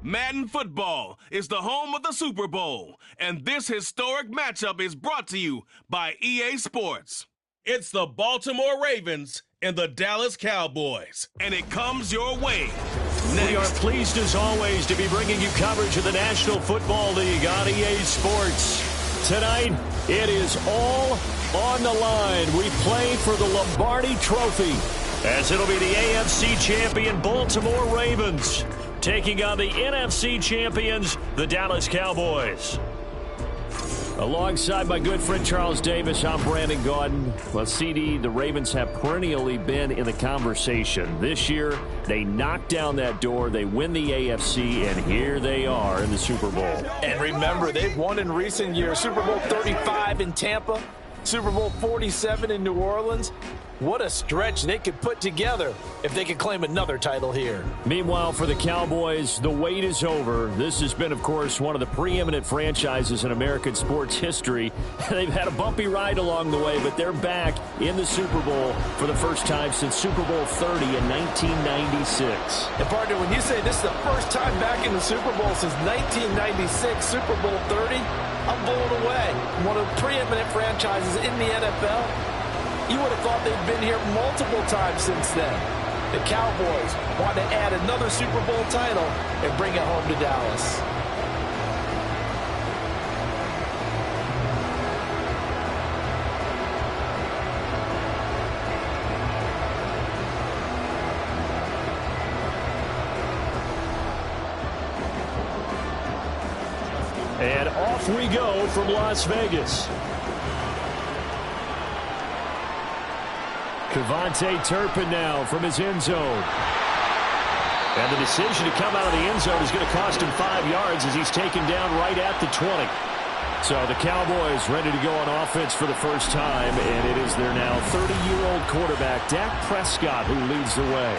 Madden football is the home of the Super Bowl, and this historic matchup is brought to you by EA Sports. It's the Baltimore Ravens and the Dallas Cowboys, and it comes your way next. We are pleased as always to be bringing you coverage of the National Football League on EA Sports. Tonight, it is all on the line. We play for the Lombardi Trophy, as it'll be the AFC champion Baltimore Ravens taking on the NFC champions, the Dallas Cowboys. Alongside my good friend Charles Davis, I'm Brandon Gaudin. Well, CD, the Ravens have perennially been in the conversation. This year, they knock down that door, they win the AFC, and here they are in the Super Bowl. And remember, they've won in recent years. Super Bowl 35 in Tampa, Super Bowl 47 in New Orleans. What a stretch they could put together if they could claim another title here. Meanwhile, for the Cowboys, the wait is over. This has been, of course, one of the preeminent franchises in American sports history. They've had a bumpy ride along the way, but they're back in the Super Bowl for the first time since Super Bowl 30 in 1996. And partner, when you say this is the first time back in the Super Bowl since 1996, Super Bowl 30, I'm blown away. One of the preeminent franchises in the NFL. You would have thought they'd been here multiple times since then. The Cowboys want to add another Super Bowl title and bring it home to Dallas. And off we go from Las Vegas. Devontae Turpin now from his end zone. And the decision to come out of the end zone is going to cost him 5 yards as he's taken down right at the 20. So the Cowboys ready to go on offense for the first time, and it is their now 30-year-old quarterback, Dak Prescott, who leads the way.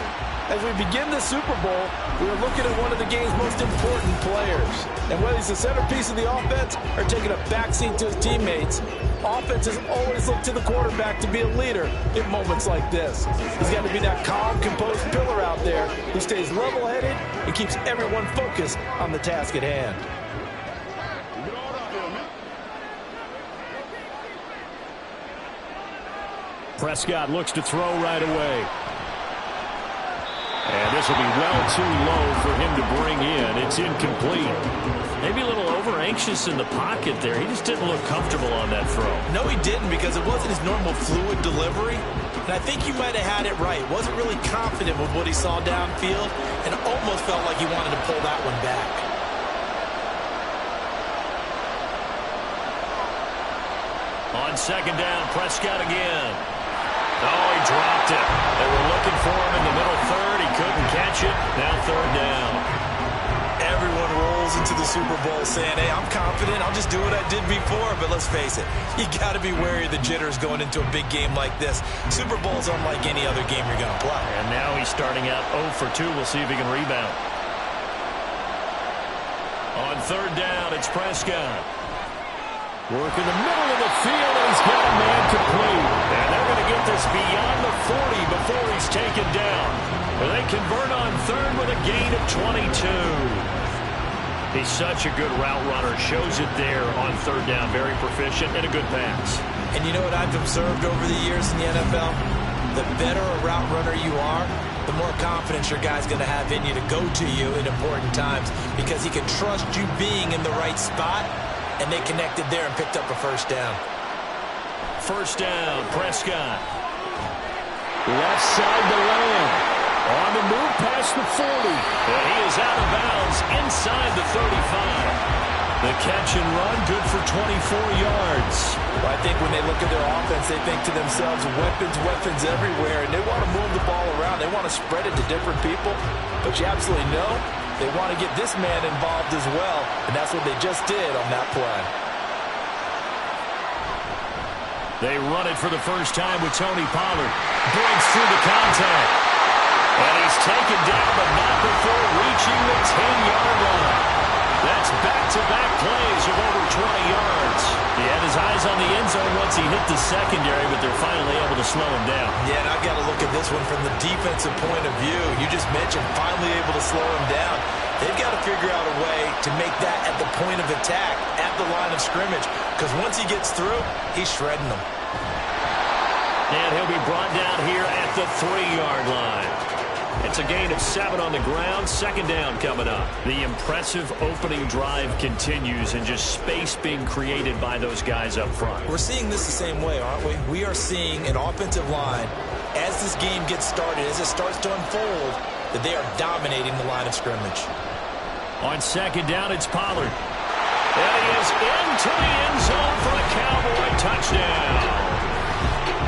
As we begin the Super Bowl, we're looking at one of the game's most important players. And whether he's the centerpiece of the offense or taking a backseat to his teammates, offenses always look to the quarterback to be a leader in moments like this. He's got to be that calm, composed pillar out there who stays level-headed and keeps everyone focused on the task at hand. Prescott looks to throw right away. And this will be well too low for him to bring in. It's incomplete. Maybe a little over-anxious in the pocket there. He just didn't look comfortable on that throw. No, he didn't, because it wasn't his normal fluid delivery. And I think you might have had it right. Wasn't really confident with what he saw downfield and almost felt like he wanted to pull that one back. On second down, Prescott again. Oh, he dropped it. They were looking for him in the middle third. He couldn't catch it. Now third down. Everyone rolls into the Super Bowl saying, hey, I'm confident. I'll just do what I did before. But let's face it, you got to be wary of the jitters going into a big game like this. Super Bowl's unlike any other game you're going to play. And now he's starting out 0 for 2. We'll see if he can rebound. On third down, it's Prescott. Work in the middle of the field, and he's got a man complete. And they're going to get this beyond the 40 before he's taken down. Well, they convert on third with a gain of 22. He's such a good route runner. Shows it there on third down. Very proficient and a good pass. And you know what I've observed over the years in the NFL? The better a route runner you are, the more confidence your guy's going to have in you to go to you in important times, because he can trust you being in the right spot. And they connected there and picked up a first down. First down, Prescott. Left side to land. On the move past the 40. And he is out of bounds inside the 35. The catch and run, good for 24 yards. Well, I think when they look at their offense, they think to themselves, weapons everywhere. And they want to move the ball around. They want to spread it to different people. But you absolutely know they want to get this man involved as well, and that's what they just did on that play. They run it for the first time with Tony Pollard. Breaks through the contact. And he's taken down, but not before reaching the 10-yard line. That's back-to-back plays of over 20 yards. He had his eyes on the end zone once he hit the secondary, but they're finally able to slow him down. Yeah, and I've got to look at this one from the defensive point of view. You just mentioned finally able to slow him down. They've got to figure out a way to make that at the point of attack, at the line of scrimmage, because once he gets through, he's shredding them. And he'll be brought down here at the 3-yard line. It's a gain of 7 on the ground. Second down coming up. The impressive opening drive continues, and just space being created by those guys up front. We're seeing this the same way, aren't we? We are seeing an offensive line, as this game gets started, as it starts to unfold, that they are dominating the line of scrimmage. On second down, it's Pollard. And he is into the end zone for a Cowboy touchdown.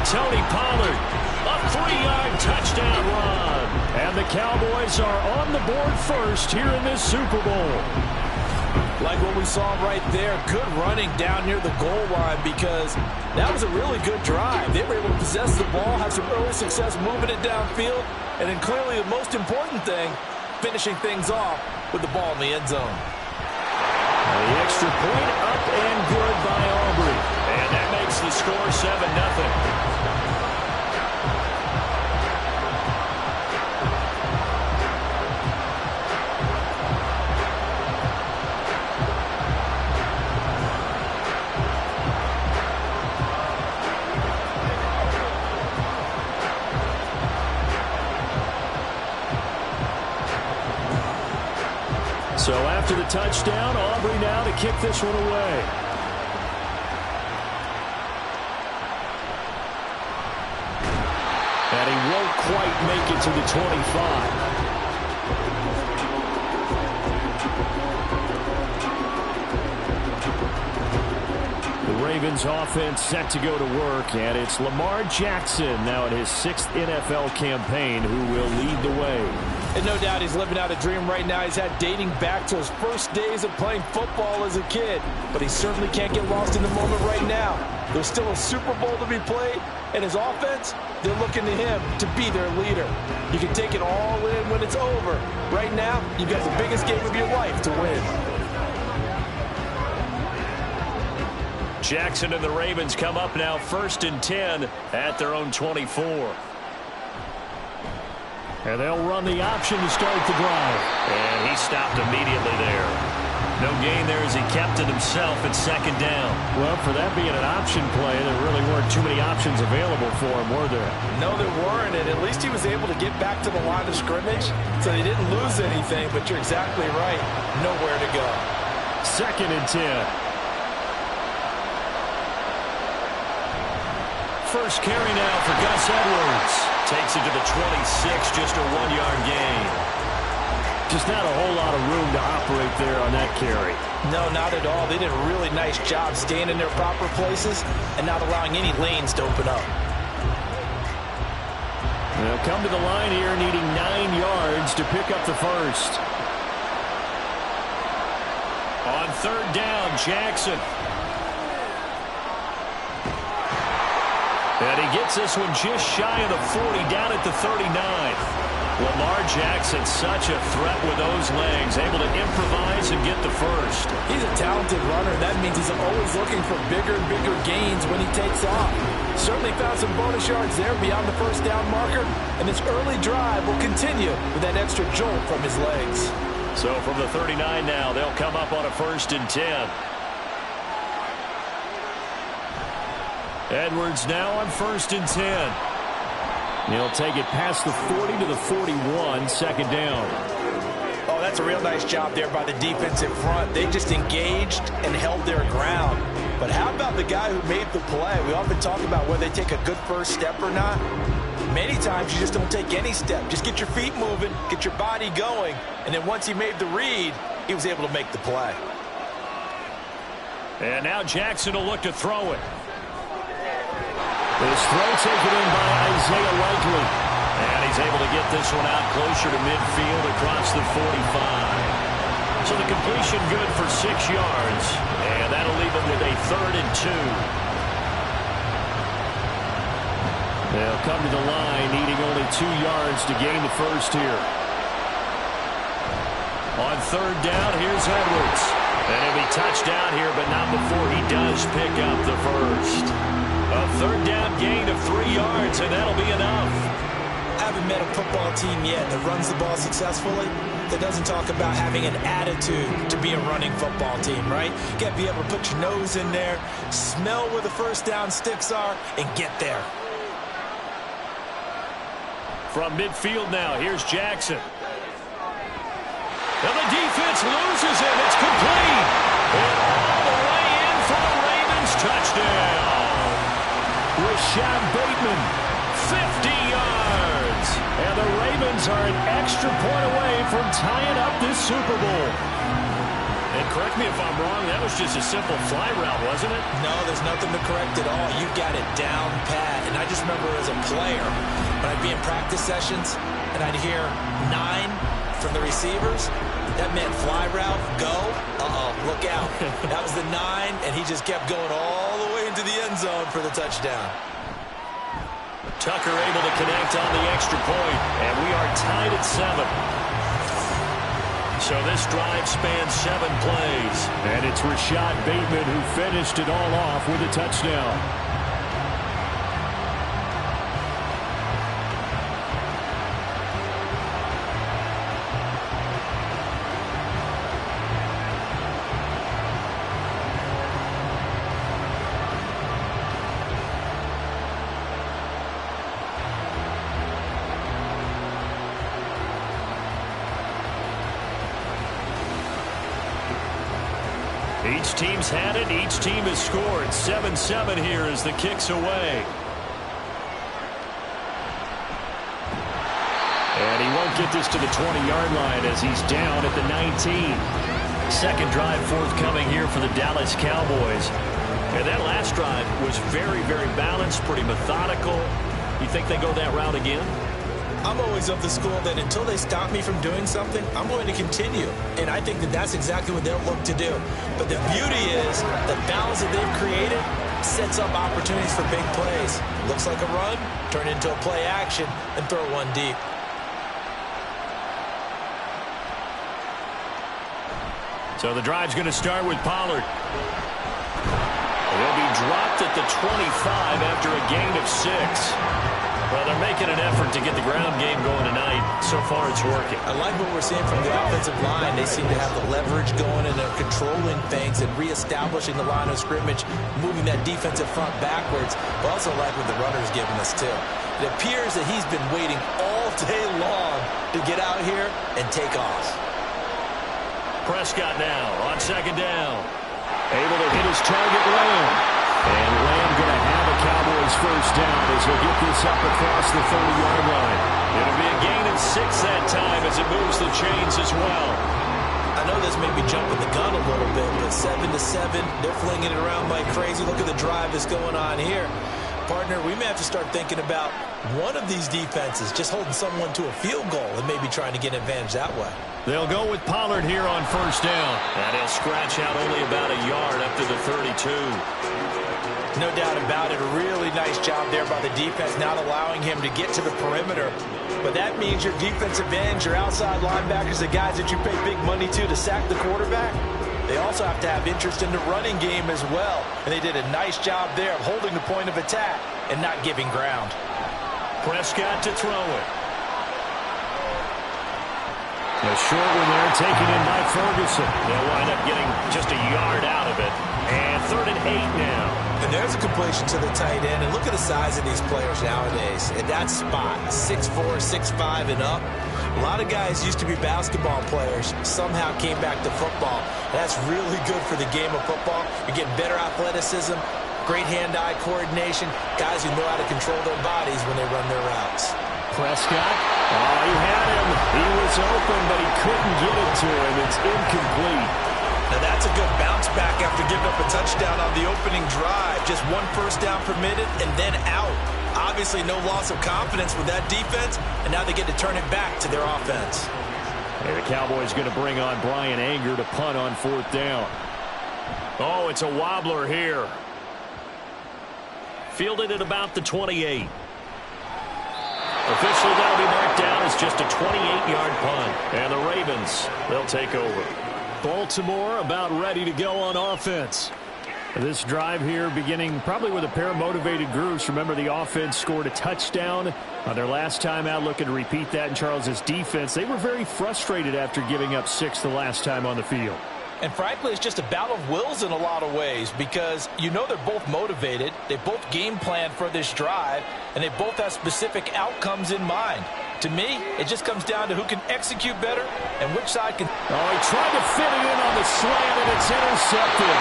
Tony Pollard, a 3-yard touchdown run. And the Cowboys are on the board first here in this Super Bowl. Like what we saw right there, good running down near the goal line, because that was a really good drive. They were able to possess the ball, have some early success moving it downfield, and then clearly the most important thing, finishing things off with the ball in the end zone. The extra point up and good by Aubrey. And that makes the score 7-0. So after the touchdown, Aubrey now to kick this one away. And he won't quite make it to the 25. The Ravens offense set to go to work, and it's Lamar Jackson now in his 6th NFL campaign who will lead the way. And no doubt he's living out a dream right now. He's had dating back to his first days of playing football as a kid. But he certainly can't get lost in the moment right now. There's still a Super Bowl to be played. And his offense, they're looking to him to be their leader. You can take it all in when it's over. Right now, you've got the biggest game of your life to win. Jackson and the Ravens come up now 1st and 10 at their own 24. And they'll run the option to start the drive. And he stopped immediately there. No gain there as he kept it himself at 2nd down. Well, for that being an option play, there really weren't too many options available for him, were there? No, there weren't, and at least he was able to get back to the line of scrimmage, so he didn't lose anything, but you're exactly right. Nowhere to go. 2nd and 10. First carry now for Gus Edwards. Takes it to the 26, just a 1-yard gain. Just not a whole lot of room to operate there on that carry. No, not at all. They did a really nice job staying in their proper places and not allowing any lanes to open up. They'll come to the line here needing 9 yards to pick up the first. On 3rd down, Jackson. And he gets this one just shy of the 40, down at the 39. Lamar Jackson, such a threat with those legs, able to improvise and get the first. He's a talented runner. That means he's always looking for bigger and bigger gains when he takes off. Certainly found some bonus yards there beyond the 1st down marker, and this early drive will continue with that extra jolt from his legs. So from the 39 now, they'll come up on a 1st and 10. Edwards now on 1st and 10. He'll take it past the 40 to the 41, 2nd down. Oh, that's a real nice job there by the defensive front. They just engaged and held their ground. But how about the guy who made the play? We often talk about whether they take a good first step or not. Many times you just don't take any step. Just get your feet moving, get your body going, and then once he made the read, he was able to make the play. And now Jackson will look to throw it. His throw taken in by Isaiah Likely. And he's able to get this one out closer to midfield across the 45. So the completion good for 6 yards. And that'll leave him with a 3rd and 2. They'll come to the line, needing only 2 yards to gain the first here. On 3rd down, here's Edwards. And he'll be touched down here, but not before he does pick up the first. A 3rd down gain of 3 yards, and that'll be enough. I haven't met a football team yet that runs the ball successfully that doesn't talk about having an attitude to be a running football team, right? You got to be able to put your nose in there, smell where the first down sticks are, and get there. From midfield now, here's Jackson. And the defense loses him. It's complete. And all the way in for the Ravens touchdown. Rashad Bateman, 50 yards. And the Ravens are an extra point away from tying up this Super Bowl. And correct me if I'm wrong, that was just a simple fly route, wasn't it? No, there's nothing to correct at all. You got it down pat. And I just remember as a player, when I'd be in practice sessions, and I'd hear 9 from the receivers, that meant fly route, go, look out. That was the 9, and he just kept going all the way into the end zone for the touchdown. Tucker able to connect on the extra point, and we are tied at 7. So this drive spans 7 plays. And it's Rashad Bateman who finished it all off with a touchdown. Each team's had it. Each team has scored. 7-7 here as the kick's away. And he won't get this to the 20-yard line as he's down at the 19. Second drive forthcoming here for the Dallas Cowboys. And that last drive was very, very balanced, pretty methodical. You think they go that route again? I'm always of the school that until they stop me from doing something, I'm going to continue. And I think that that's exactly what they'll look to do. But the beauty is the balance that they've created sets up opportunities for big plays. Looks like a run, turn it into a play action, and throw one deep. So the drive's going to start with Pollard. He'll be dropped at the 25 after a gain of 6. Well, they're making an effort to get the ground game going tonight. So far, it's working. I like what we're seeing from the offensive line. They seem to have the leverage going, and they're controlling things and reestablishing the line of scrimmage, moving that defensive front backwards. But also like what the runner's giving us, too. It appears that he's been waiting all day long to get out here and take off. Prescott now on second down. Able to hit his target, Lamb. And Lamb going to have a Cowboys first down as he'll get this up across the 30-yard line. It'll be a gain of 6 that time as it moves the chains as well. I know this may be jumping the gun a little bit, but 7-7, they're flinging it around like crazy. Look at the drive that's going on here. Partner, we may have to start thinking about one of these defenses just holding someone to a field goal and maybe trying to get an advantage that way. They'll go with Pollard here on first down. And he'll scratch out only about a yard up to the 32. No doubt about it. A really nice job there by the defense, not allowing him to get to the perimeter. But that means your defensive ends, your outside linebackers, the guys that you pay big money to sack the quarterback, they also have to have interest in the running game as well. And they did a nice job there of holding the point of attack and not giving ground. Prescott to throw it. A short one there taken in by Ferguson. They'll wind up getting just a yard out of it. And 3rd and 8 now. And there's a completion to the tight end. And look at the size of these players nowadays. At that spot, 6'4", 6'5", and up. A lot of guys used to be basketball players, somehow came back to football. That's really good for the game of football. You're getting better athleticism, great hand-eye coordination, guys who know how to control their bodies when they run their routes. Prescott, he had him. He was open, but he couldn't get it to him. It's incomplete. Now that's a good bounce back after giving up a touchdown on the opening drive. Just one first down permitted and then out. Obviously no loss of confidence with that defense, and now they get to turn it back to their offense. And the Cowboys going to bring on Brian Anger to punt on 4th down. Oh, it's a wobbler here. Fielded at about the 28. Officially, that'll be marked down as just a 28-yard punt. And the Ravens, they'll take over. Baltimore about ready to go on offense. This drive here beginning probably with a pair of motivated groups. Remember, the offense scored a touchdown on their last time out, looking to repeat that in Charles's defense. They were very frustrated after giving up 6 the last time on the field. And frankly, it's just a battle of wills in a lot of ways because you know they're both motivated. They both game plan for this drive, and they both have specific outcomes in mind. To me, it just comes down to who can execute better and which side can. Oh, he tried to fit it in on the slant, and it's intercepted.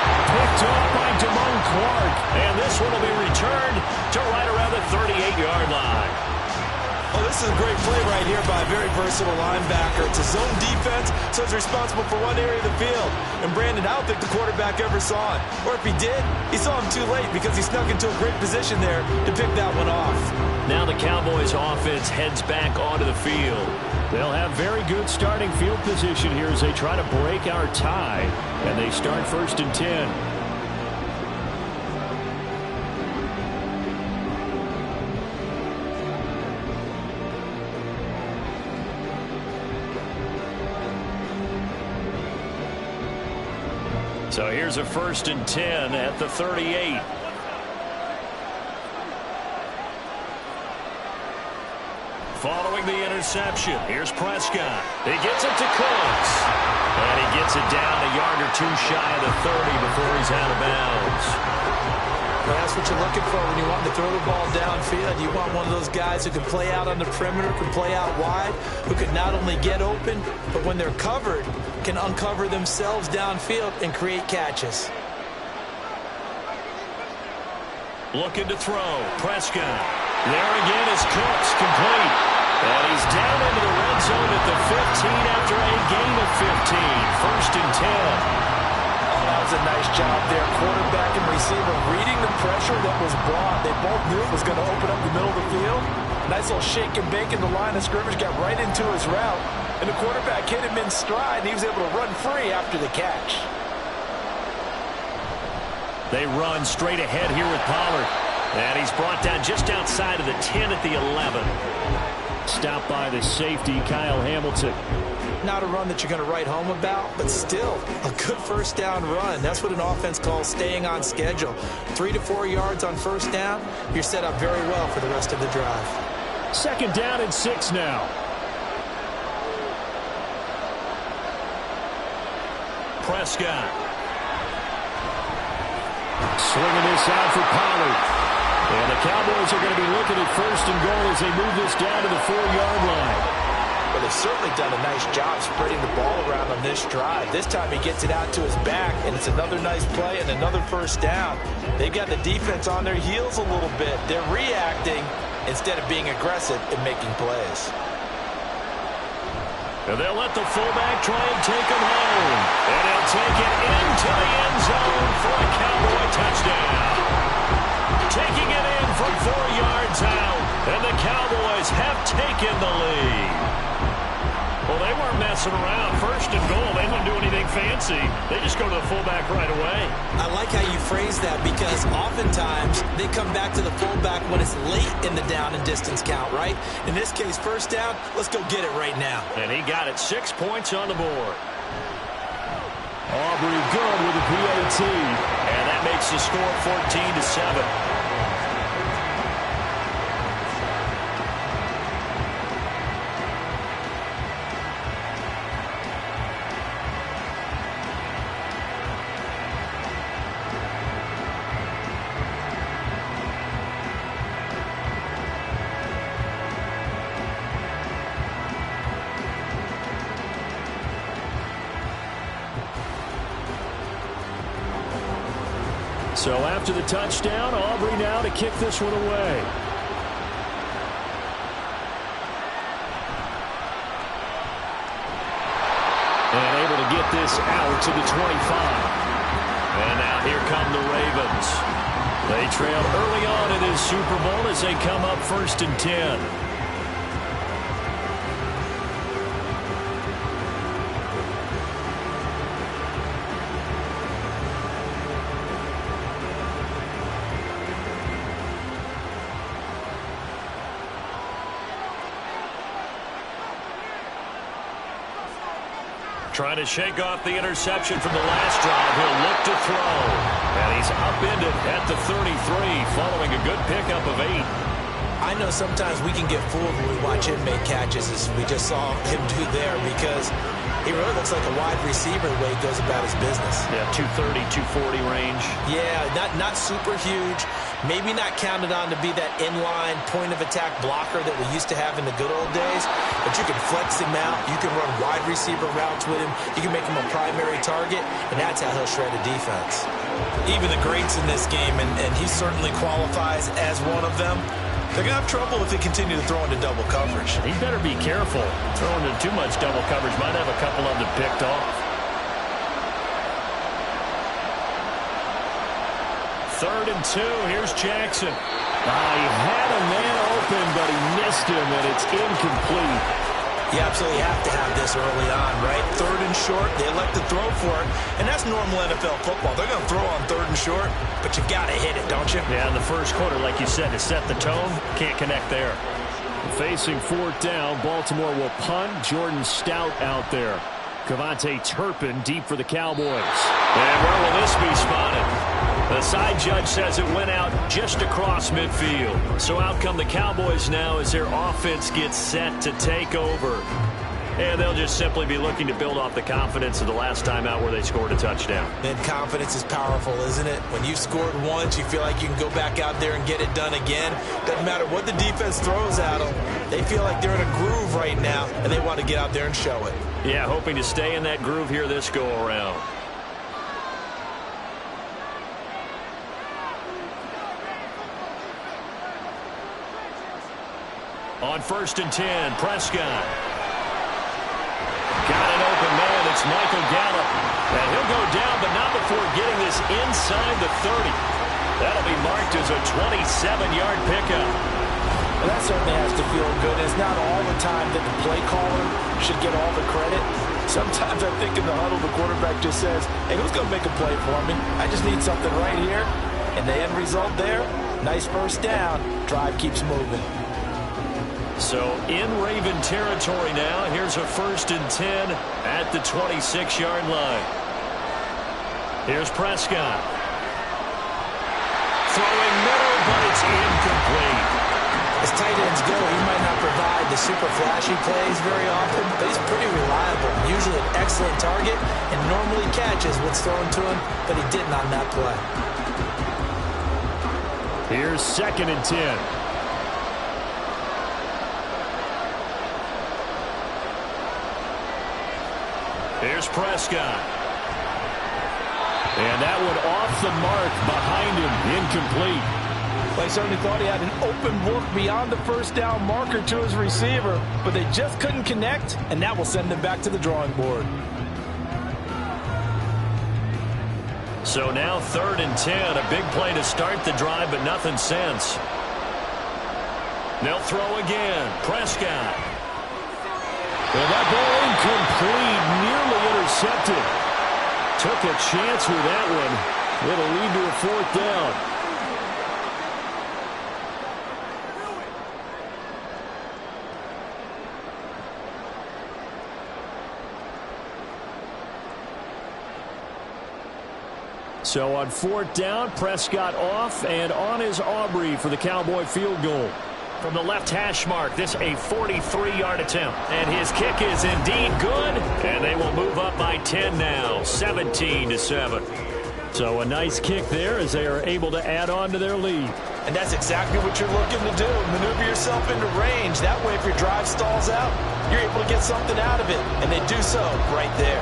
Picked off by Damone Clark. And this one will be returned to right around the 38-yard line. Oh, this is a great play right here by a very versatile linebacker. It's a zone defense, so he's responsible for one area of the field. And Brandon, I don't think the quarterback ever saw it. Or if he did, he saw him too late because he snuck into a great position there to pick that one off. Now the Cowboys offense heads back onto the field. They'll have very good starting field position here as they try to break our tie. And they start 1st and 10. So here's a 1st and 10 at the 38. Following the interception, here's Prescott. He gets it to Cooks. And he gets it down a yard or two shy of the 30 before he's out of bounds. Well, that's what you're looking for when you want to throw the ball downfield. You want one of those guys who can play out on the perimeter, can play out wide, who can not only get open, but when they're covered, can uncover themselves downfield and create catches. Looking to throw. Prescott. There again is Cooks, complete. And he's down into the red zone at the 15 after a gain of 15. 1st and 10. That was a nice job there. Quarterback and receiver reading the pressure that was brought. They both knew it was going to open up the middle of the field. Nice little shake and bake in the line of scrimmage. Got right into his route. And the quarterback hit him in stride. And he was able to run free after the catch. They run straight ahead here with Pollard. And he's brought down just outside of the 10 at the 11. Stopped by the safety, Kyle Hamilton. Not a run that you're going to write home about, but still a good 1st down run. That's what an offense calls staying on schedule. 3 to 4 yards on 1st down, you're set up very well for the rest of the drive. 2nd down and 6 now. Prescott. Swinging this out for Pollard. And the Cowboys are going to be looking at 1st and goal as they move this down to the 4-yard line. Well, they've certainly done a nice job spreading the ball around on this drive. This time he gets it out to his back, and it's another nice play and another 1st down. They've got the defense on their heels a little bit. They're reacting instead of being aggressive and making plays. And they'll let the fullback try and take him home. And he'll take it into the end zone for a Cowboy touchdown. Taking it in from 4 yards out. And the Cowboys have taken the lead. Well, they weren't messing around. 1st and goal, they didn't do anything fancy. They just go to the fullback right away. I like how you phrase that because oftentimes they come back to the fullback when it's late in the down and distance count, right? In this case, 1st down, let's go get it right now. And he got it 6 points on the board. Aubrey good with a PAT. And that makes the score 14-7. So after the touchdown, Aubrey now to kick this one away. And able to get this out to the 25. And now here come the Ravens. They trail early on in this Super Bowl as they come up 1st and 10. Trying to shake off the interception from the last drive. He'll look to throw. And he's upended at the 33 following a good pickup of 8. I know sometimes we can get fooled when we watch him make catches, as we just saw him do there, because he really looks like a wide receiver the way he goes about his business. Yeah, 230, 240 range. Yeah, not super huge. Maybe not counted on to be that inline point-of-attack blocker that we used to have in the good old days, but you can flex him out. You can run wide receiver routes with him. You can make him a primary target, and that's how he'll shred a defense. Even the greats in this game, and he certainly qualifies as one of them, they're going to have trouble if they continue to throw into double coverage. He better be careful. Throwing into too much double coverage might have a couple of them picked off. 3rd and 2. Here's Jackson. He had a man open, but he missed him, and it's incomplete. You absolutely have to have this early on, right? 3rd and short, they elect to throw for it, and that's normal NFL football. They're going to throw on 3rd and short, but you got to hit it, don't you? Yeah, in the first quarter, like you said, to set the tone, can't connect there. Facing 4th down, Baltimore will punt. Jordan Stout out there. Cavante Turpin deep for the Cowboys. And where will this be spotted? The side judge says it went out just across midfield. So out come the Cowboys now as their offense gets set to take over. And they'll just simply be looking to build off the confidence of the last time out where they scored a touchdown. And confidence is powerful, isn't it? When you've scored once, you feel like you can go back out there and get it done again. Doesn't matter what the defense throws at them. They feel like they're in a groove right now, and they want to get out there and show it. Yeah, hoping to stay in that groove here this go-around. On 1st and 10, Prescott. Got an open man. It's Michael Gallup. And he'll go down, but not before getting this inside the 30. That'll be marked as a 27-yard pickup. Well, that certainly has to feel good. It's not all the time that the play caller should get all the credit. Sometimes I think in the huddle, the quarterback just says, hey, who's going to make a play for me? I just need something right here. And the end result there, nice first down. Drive keeps moving. So in Raven territory now, here's a 1st and 10 at the 26-yard line. Here's Prescott. Throwing middle, but it's incomplete. As tight ends go, he might not provide the super flashy plays very often, but he's pretty reliable. Usually an excellent target and normally catches what's thrown to him, but he didn't on that play. Here's 2nd and 10. Here's Prescott. And that one off the mark behind him, incomplete. Well, he certainly thought he had an open look beyond the first down marker to his receiver, but they just couldn't connect, and that will send them back to the drawing board. So now 3rd and 10, a big play to start the drive, but nothing since. They'll throw again. Prescott. Well, that ball incomplete, nearly intercepted. Took a chance with that one. It'll lead to a 4th down. So on 4th down, Prescott off and on is Aubrey for the Cowboy field goal. From the left hash mark, this a 43-yard attempt. And his kick is indeed good. And they will move up by 10 now, 17-7. So a nice kick there as they are able to add on to their lead. And that's exactly what you're looking to do. Maneuver yourself into range. That way, if your drive stalls out, you're able to get something out of it. And they do so right there.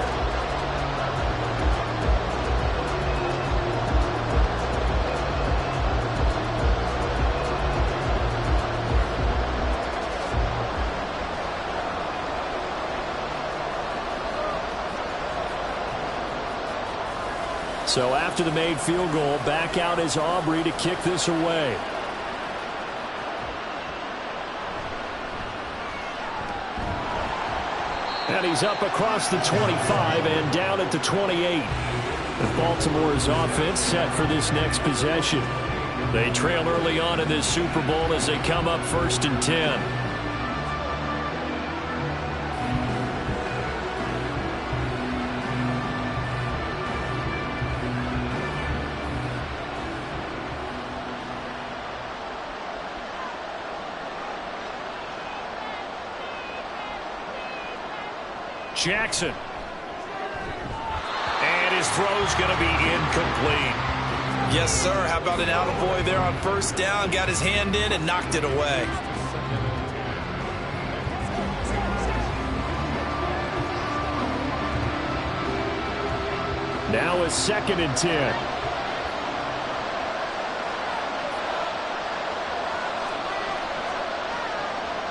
So after the made field goal, back out is Aubrey to kick this away. And he's up across the 25 and down at the 28. With Baltimore's offense set for this next possession. They trail early on in this Super Bowl as they come up 1st and 10. Jackson. And his throw's going to be incomplete. Yes, sir. How about an attaboy there on first down? Got his hand in and knocked it away. Now a 2nd and 10.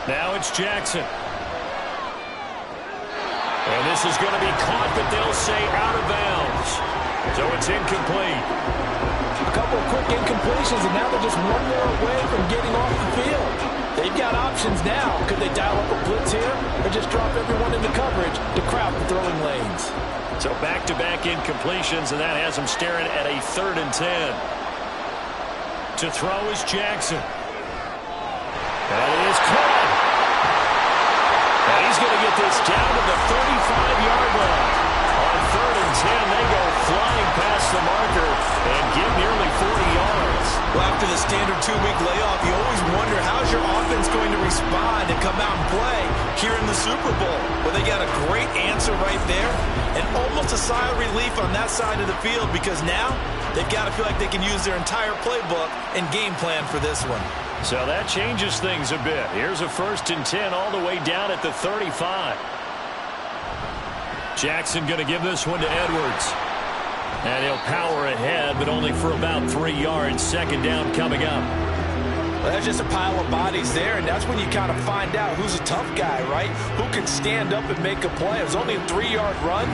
Now it's Jackson. And this is going to be caught, but they'll say out of bounds. So it's incomplete. A couple of quick incompletions, and now they're just one more away from getting off the field. They've got options now. Could they dial up a blitz here or just drop everyone into coverage to crowd the throwing lanes? So back-to-back incompletions, and that has them staring at a 3rd and 10. To throw is Jackson. That is caught. And he's going to get this down to the 35-yard line. On 3rd and 10, they go flying past the marker and get nearly 40 yards. Well, after the standard 2-week layoff, you always wonder how's your offense going to respond and come out and play here in the Super Bowl. Well, they got a great answer right there and almost a sigh of relief on that side of the field because now they've got to feel like they can use their entire playbook and game plan for this one. So that changes things a bit. Here's a 1st and 10 all the way down at the 35. Jackson going to give this one to Edwards. And he'll power ahead, but only for about 3 yards. 2nd down coming up. Well, that's just a pile of bodies there, and that's when you kind of find out who's a tough guy, right? Who can stand up and make a play. It was only a 3-yard run,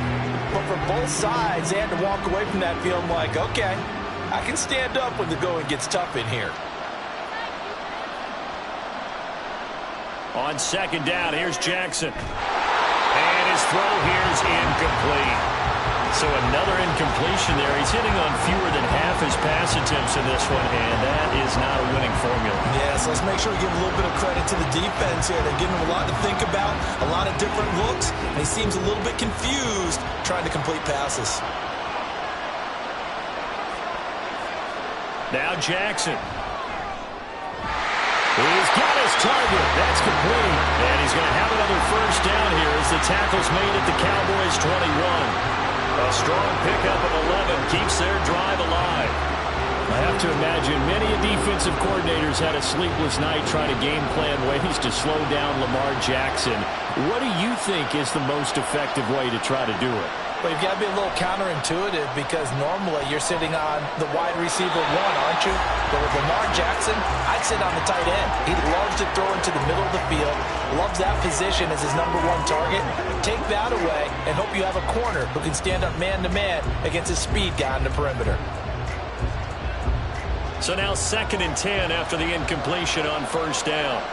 but for both sides, they had to walk away from that feeling like, okay, I can stand up when the going gets tough in here. On 2nd down, here's Jackson. And his throw here is incomplete. So another incompletion there. He's hitting on fewer than half his pass attempts in this one, and that is not a winning formula. Yeah, so let's make sure we give a little bit of credit to the defense here. They're giving him a lot to think about, a lot of different looks, and he seems a little bit confused trying to complete passes. Now Jackson. He's got his target. That's complete. And he's going to have another 1st down here as the tackle's made at the Cowboys' 21. A strong pickup of 11 keeps their drive alive. I have to imagine many defensive coordinators had a sleepless night trying to game plan ways to slow down Lamar Jackson. What do you think is the most effective way to try to do it? But you've got to be a little counterintuitive because normally you're sitting on the wide receiver 1, aren't you? But with Lamar Jackson, I'd sit on the tight end. He loves to throw into the middle of the field, loves that position as his number 1 target. Take that away and hope you have a corner who can stand up man-to-man against a speed guy on the perimeter. So now 2nd and 10 after the incompletion on 1st down.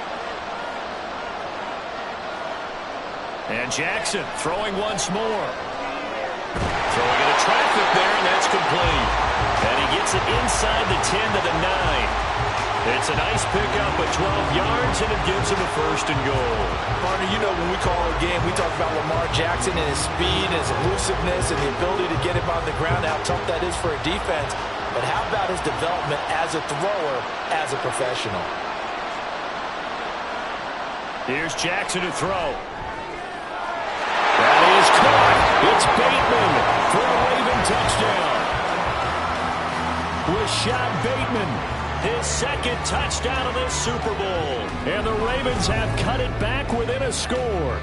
And Jackson throwing once more. Throwing into traffic there, and that's complete. And he gets it inside the 10 to the 9. It's a nice pickup of 12 yards, and it gives him a 1st and goal. Partner, you know when we call a game, we talk about Lamar Jackson and his speed and his elusiveness and the ability to get him on the ground, how tough that is for a defense. But how about his development as a thrower, as a professional? Here's Jackson to throw. That is caught. It's Bateman for a Raven touchdown. Rashad Bateman, his 2nd touchdown of this Super Bowl. And the Ravens have cut it back within a score.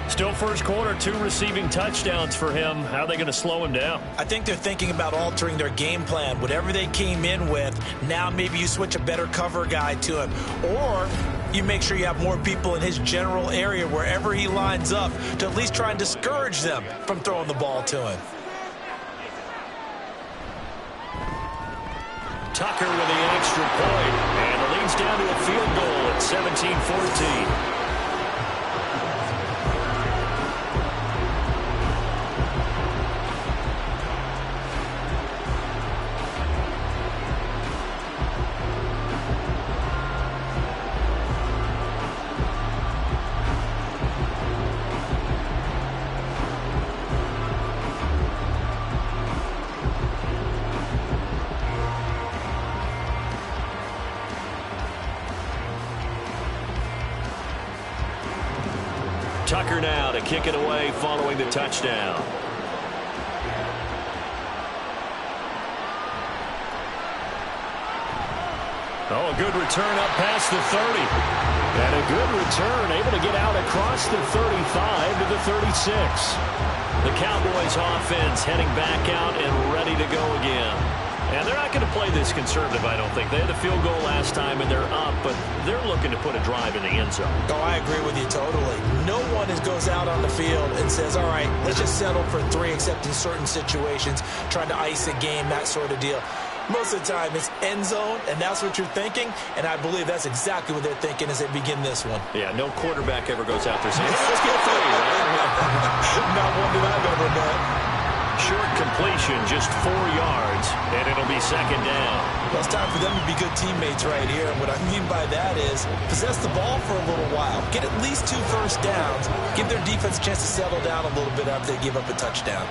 Still 1st quarter, 2 receiving touchdowns for him. How are they going to slow him down? I think they're thinking about altering their game plan. Whatever they came in with, now maybe you switch a better cover guy to him. Or you make sure you have more people in his general area wherever he lines up to at least try and discourage them from throwing the ball to him. Tucker with the extra point. And it leads down to a field goal at 17-14. Tucker now to kick it away following the touchdown. Oh, a good return up past the 30. And a good return, able to get out across the 35 to the 36. The Cowboys offense heading back out and ready to go again. And they're not going to play this conservative, I don't think. They had a field goal last time, and they're up, but they're looking to put a drive in the end zone. Oh, I agree with you totally. No one goes out on the field and says, all right, let's just settle for 3, except in certain situations, trying to ice a game, that sort of deal. Most of the time, it's end zone, and that's what you're thinking, and I believe that's exactly what they're thinking as they begin this one. Yeah, no quarterback ever goes out there saying, hey, let's get 3. Right? Not one that I've ever met. Short completion, just 4 yards, and it'll be second down. Well, it's time for them to be good teammates right here, and what I mean by that is possess the ball for a little while, get at least 2 first downs, give their defense a chance to settle down a little bit after they give up a touchdown.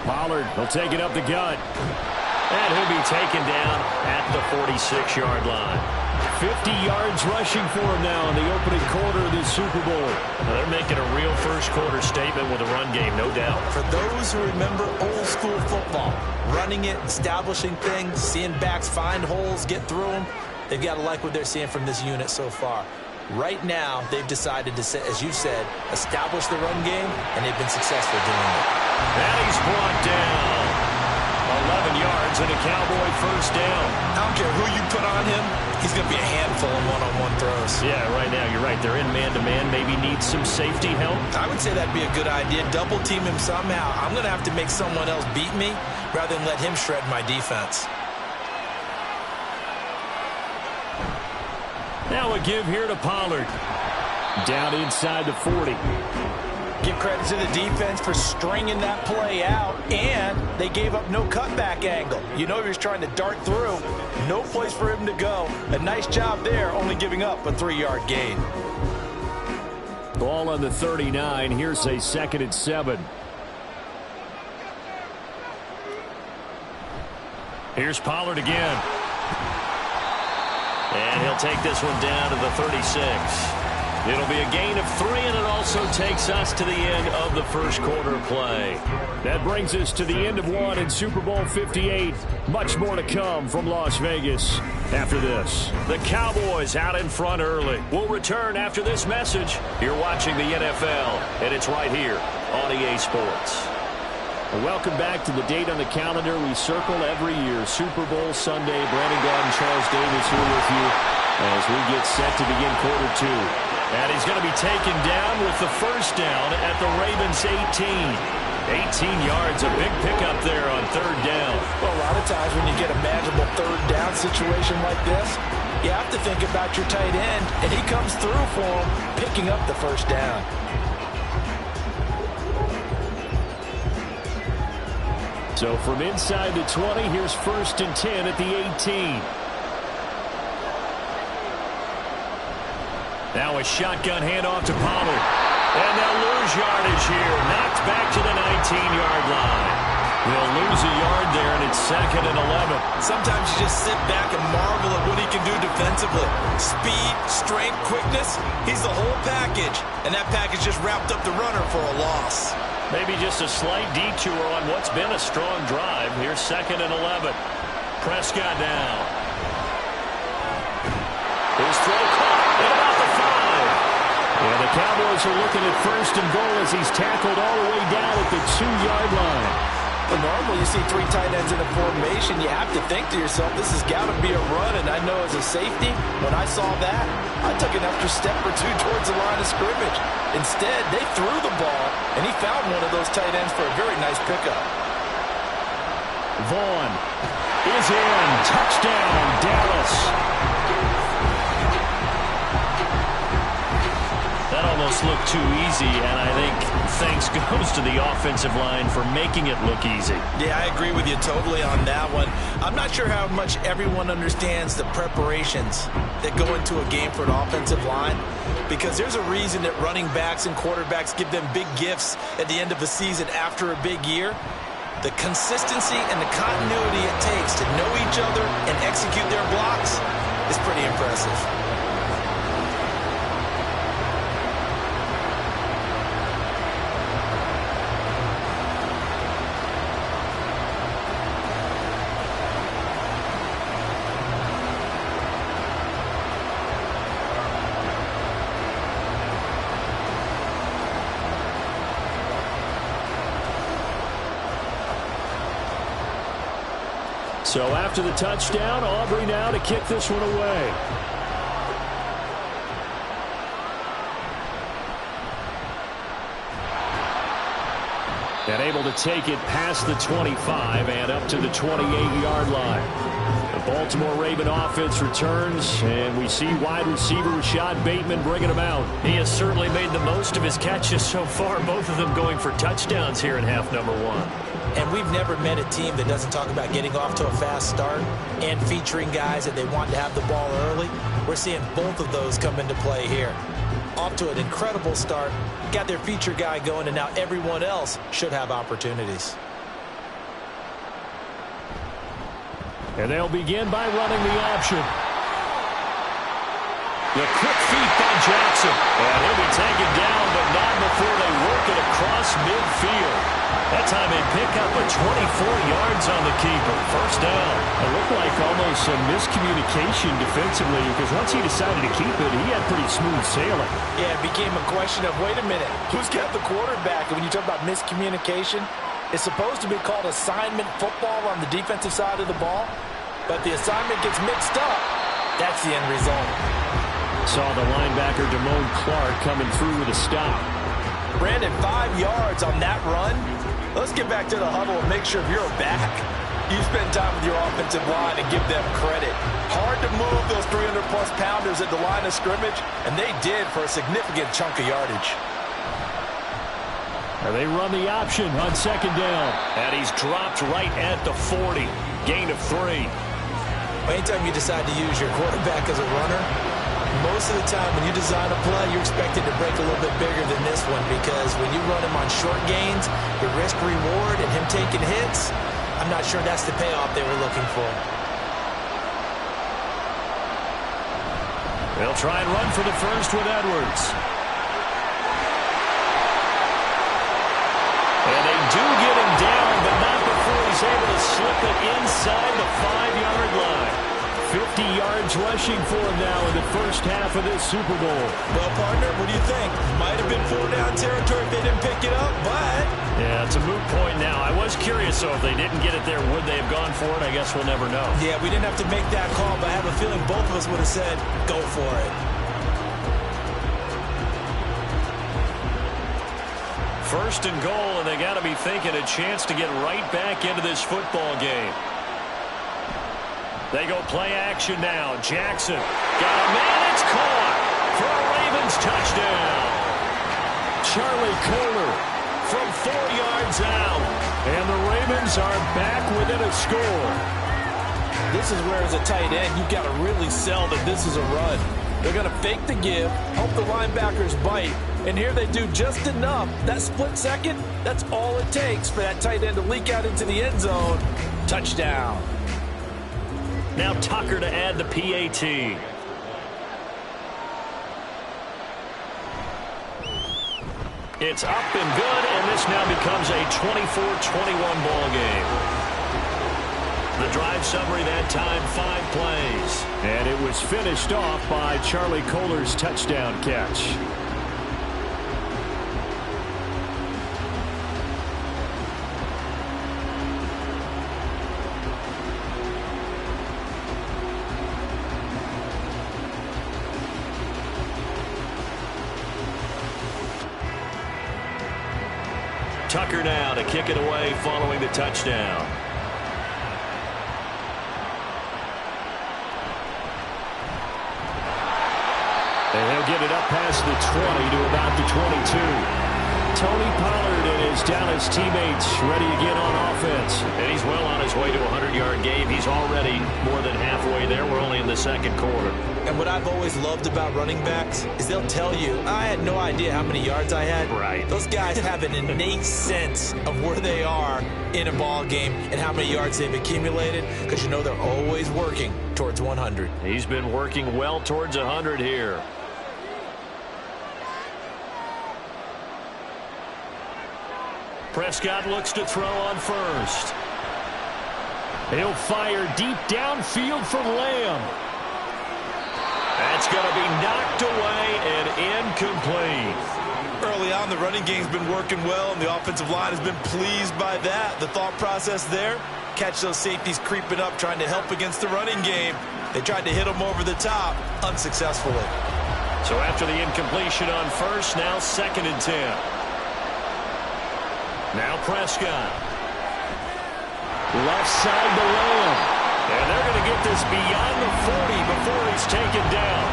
Pollard will take it up the gut. And he'll be taken down at the 46-yard line. 50 yards rushing for him now in the opening quarter of this Super Bowl. Now they're making a real first-quarter statement with a run game, no doubt. For those who remember old-school football, running it, establishing things, seeing backs find holes, get through them, they've got to like what they're seeing from this unit so far. Right now, they've decided to, as you said, establish the run game, and they've been successful doing it. And he's brought down. 11 yards and a Cowboy first down. I don't care who you put on him, he's going to be a handful in one-on-one throws. Yeah, right now, you're right. They're in man-to-man, maybe need some safety help. I would say that'd be a good idea. Double team him somehow. I'm going to have to make someone else beat me rather than let him shred my defense. Now a give here to Pollard. Down inside the 40. Give credit to the defense for stringing that play out, and they gave up no cutback angle. You know he was trying to dart through. No place for him to go. A nice job there, only giving up a 3-yard gain. Ball on the 39. Here's a 2nd and 7. Here's Pollard again. And he'll take this one down to the 36. It'll be a gain of 3, and it also takes us to the end of the first quarter play. That brings us to the end of one in Super Bowl 58. Much more to come from Las Vegas after this. The Cowboys out in front early. We'll return after this message. You're watching the NFL, and it's right here on EA Sports. Welcome back to the date on the calendar we circle every year. Super Bowl Sunday. Brandon Gaudin, Charles Davis here with you as we get set to begin quarter 2. And he's going to be taken down with the first down at the Ravens' 18. 18 yards, a big pickup there on 3rd down. Well, a lot of times when you get a manageable 3rd down situation like this, you have to think about your tight end, and he comes through for him, picking up the first down. So from inside the 20, here's 1st and 10 at the 18. Now a shotgun handoff to Pollard. And they'll lose yardage here. Knocked back to the 19-yard line. They'll lose a yard there, and it's 2nd and 11. Sometimes you just sit back and marvel at what he can do defensively. Speed, strength, quickness, he's the whole package. And that package just wrapped up the runner for a loss. Maybe just a slight detour on what's been a strong drive. Here's 2nd and 11. Prescott now. His throw caught at about the 5. Yeah, the Cowboys are looking at 1st and goal as he's tackled all the way down at the 2-yard line. Well, normally you see 3 tight ends in a formation. You have to think to yourself, this has got to be a run. And I know as a safety, when I saw that, I took an extra step or 2 towards the line of scrimmage. Instead, they threw the ball, and he found one of those tight ends for a very nice pickup. Vaughn is in. Touchdown, Dallas. That almost looked too easy, and I think thanks goes to the offensive line for making it look easy. Yeah, I agree with you totally on that one. I'm not sure how much everyone understands the preparations that go into a game for an offensive line, because there's a reason that running backs and quarterbacks give them big gifts at the end of a season after a big year. The consistency and the continuity it takes to know each other and execute their blocks, is pretty impressive. So after the touchdown, Aubrey now to kick this one away. And able to take it past the 25 and up to the 28-yard line. The Baltimore Raven offense returns, and we see wide receiver Rashad Bateman bringing him out. He has certainly made the most of his catches so far, both of them going for touchdowns here in half number one. And we've never met a team that doesn't talk about getting off to a fast start and featuring guys that they want to have the ball early. We're seeing both of those come into play here. Off to an incredible start, got their feature guy going, and now everyone else should have opportunities. And they'll begin by running the option. The quick feet by Jackson. And he'll be taken down, but not before they work it across midfield. That time they pick up a 24 yards on the keeper. First down. It looked like almost a miscommunication defensively, because once he decided to keep it, he had pretty smooth sailing. Yeah, it became a question of, wait a minute, who's got the quarterback? And when you talk about miscommunication, it's supposed to be called assignment football on the defensive side of the ball, but the assignment gets mixed up. That's the end result. Saw the linebacker Damone Clark coming through with a stop. Brandon, 5 yards on that run. Let's get back to the huddle and make sure if you're a back, you spend time with your offensive line and give them credit. Hard to move those 300-plus pounders at the line of scrimmage, and they did for a significant chunk of yardage. And they run the option on second down. And he's dropped right at the 40. Gain of 3. Anytime you decide to use your quarterback as a runner, most of the time when you design a play, you're expected to break a little bit bigger than this one, because when you run him on short gains, the risk-reward and him taking hits, I'm not sure that's the payoff they were looking for. They'll try and run for the first with Edwards. And they do get him down, but not before he's able to slip it inside the 5-yard line. 50 yards rushing for him now in the first half of this Super Bowl. Well, partner, what do you think? Might have been 4-down territory if they didn't pick it up, but... Yeah, it's a moot point now. I was curious, so if they didn't get it there, would they have gone for it? I guess we'll never know. Yeah, we didn't have to make that call, but I have a feeling both of us would have said, go for it. First and goal, and they got to be thinking a chance to get right back into this football game. They go play action now. Jackson got a man. It's caught for a Ravens touchdown. Charlie Kohler from 4 yards out. And the Ravens are back within a score. This is where, as a tight end, you've got to really sell that this is a run. They're going to fake the give, hope the linebackers bite, and here they do just enough. That split second, that's all it takes for that tight end to leak out into the end zone. Touchdown. Now Tucker to add the PAT. It's up and good, and this now becomes a 24-21 ball game. The drive summary that time, 5 plays. And it was finished off by Charlie Kohler's touchdown catch. Tucker now to kick it away following the touchdown. And he'll get it up past the 20 to about the 22. Tony Pollard and his Dallas teammates ready again on offense. And he's well on his way to a 100-yard game. He's already more than halfway there. We're only in the second quarter. And what I've always loved about running backs is they'll tell you, I had no idea how many yards I had. Right. Those guys have an innate sense of where they are in a ball game and how many yards they've accumulated, because you know they're always working towards 100. He's been working well towards 100 here. Prescott looks to throw on first. He'll fire deep downfield for Lamb. That's going to be knocked away and incomplete. Early on, the running game's been working well, and the offensive line has been pleased by that. The thought process there, catch those safeties creeping up, trying to help against the running game. They tried to hit them over the top, unsuccessfully. So after the incompletion on first, now 2nd and 10. Now Prescott. Left side to Lamb. And they're going to get this beyond the 40 before he's taken down.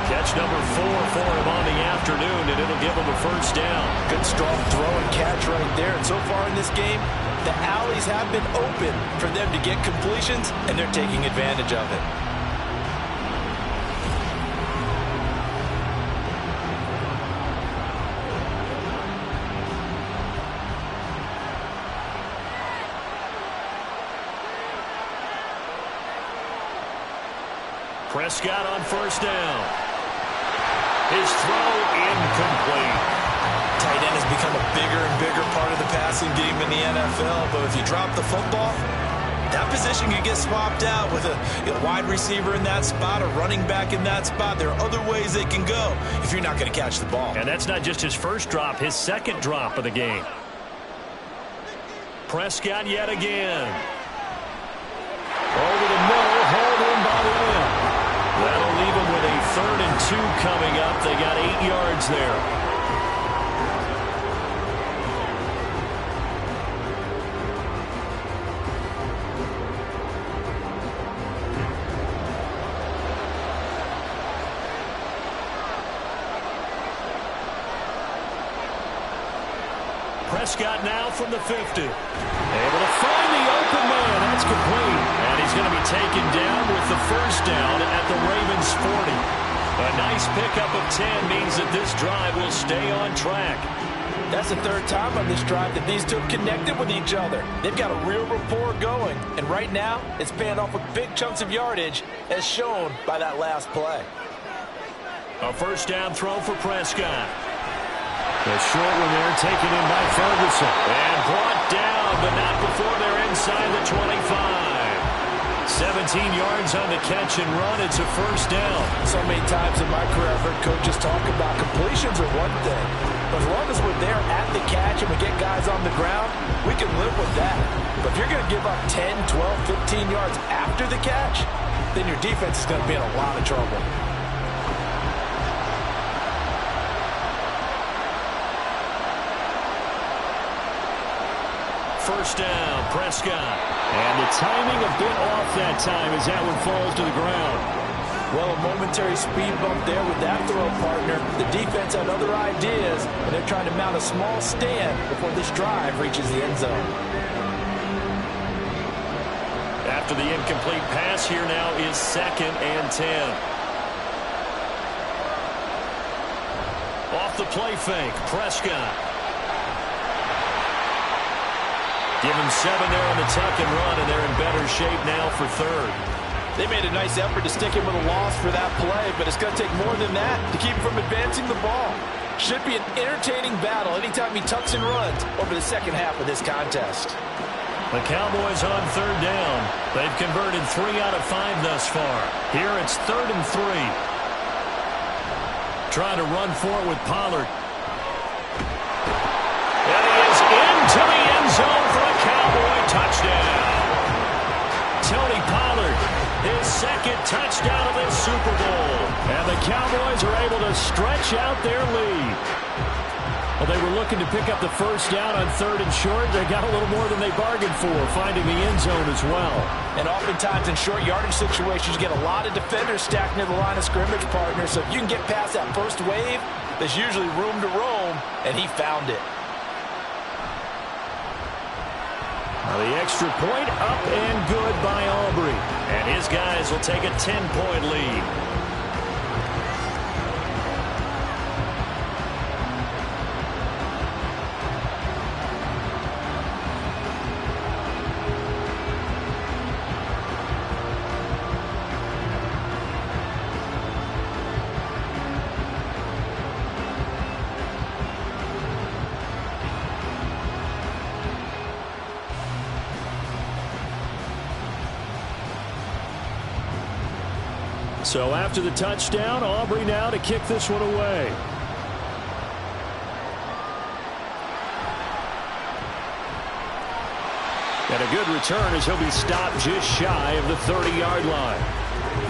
Catch number 4 for him on the afternoon, and it'll give him a first down. Good strong throw and catch right there. And so far in this game, the alleys have been open for them to get completions, and they're taking advantage of it. Prescott on first down. His throw incomplete. Tight end has become a bigger and bigger part of the passing game in the NFL, but if you drop the football, that position can get swapped out with a wide receiver in that spot, a running back in that spot. There are other ways they can go if you're not going to catch the ball. And that's not just his first drop, his second drop of the game. Prescott yet again. Over the middle, hauled in by Lamb. That'll leave him with a 3rd and 2 coming up. They got 8 yards there. Prescott now from the 50. Able to find the open man. That's complete. And he's going to be taken down with the first down at the Ravens 40. A nice pickup of 10 means that this drive will stay on track. That's the 3rd time on this drive that these two connected with each other. They've got a real rapport going. And right now, it's paying off with big chunks of yardage, as shown by that last play. A first down throw for Prescott. The short one there taken in by Ferguson. And brought down, but not before they're inside the 25. 17 yards on the catch and run. It's a first down. So many times in my career I've heard coaches talk about completions are one thing. But as long as we're there at the catch and we get guys on the ground, we can live with that. But if you're going to give up 10, 12, 15 yards after the catch, then your defense is going to be in a lot of trouble. First down, Prescott. And the timing a bit off that time as that one falls to the ground. Well, a momentary speed bump there with that throw partner. The defense had other ideas, and they're trying to mount a small stand before this drive reaches the end zone. After the incomplete pass, here now is 2nd and 10. Off the play fake, Prescott. Give him 7 there on the tuck and run, and they're in better shape now for 3rd. They made a nice effort to stick him with a loss for that play, but it's going to take more than that to keep him from advancing the ball. Should be an entertaining battle anytime he tucks and runs over the second half of this contest. The Cowboys on 3rd down. They've converted 3 out of 5 thus far. Here it's 3rd and 3. Trying to run for it with Pollard. And he is into the end zone for a Cowboy touchdown. Tony Pollard, his 2nd touchdown of this Super Bowl. And the Cowboys are able to stretch out their lead. Well, they were looking to pick up the first down on 3rd and short. They got a little more than they bargained for, finding the end zone as well. And oftentimes in short yardage situations, you get a lot of defenders stacked near the line of scrimmage, partner. So if you can get past that first wave, there's usually room to roam and he found it. Now the extra point up and good by Aubrey. And his guys will take a 10-point lead. So after the touchdown, Aubrey now to kick this one away. And a good return as he'll be stopped just shy of the 30-yard line.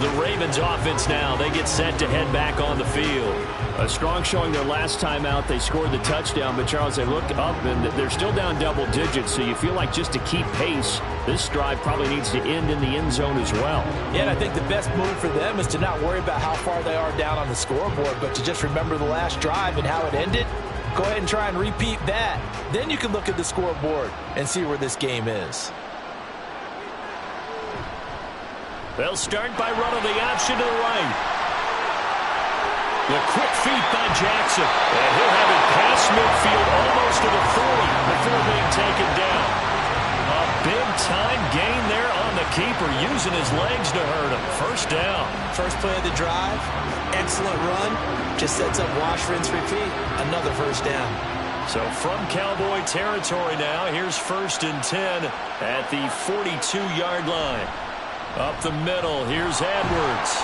The Ravens offense now, they get set to head back on the field. A strong showing their last time out. They scored the touchdown, but Charles, they look up and they're still down double digits, so you feel like just to keep pace, this drive probably needs to end in the end zone as well. Yeah, and I think the best move for them is to not worry about how far they are down on the scoreboard, but to just remember the last drive and how it ended. Go ahead and try and repeat that. Then you can look at the scoreboard and see where this game is. They'll start by running the option to the right. The quick feet by Jackson. And he'll have it past midfield almost to the 40 before being taken down. A big-time gain there on the keeper, using his legs to hurt him. First down. First play of the drive. Excellent run. Just sets up wash, rinse, repeat. Another first down. So from Cowboy territory now, here's 1st and 10 at the 42-yard line. Up the middle, here's Edwards.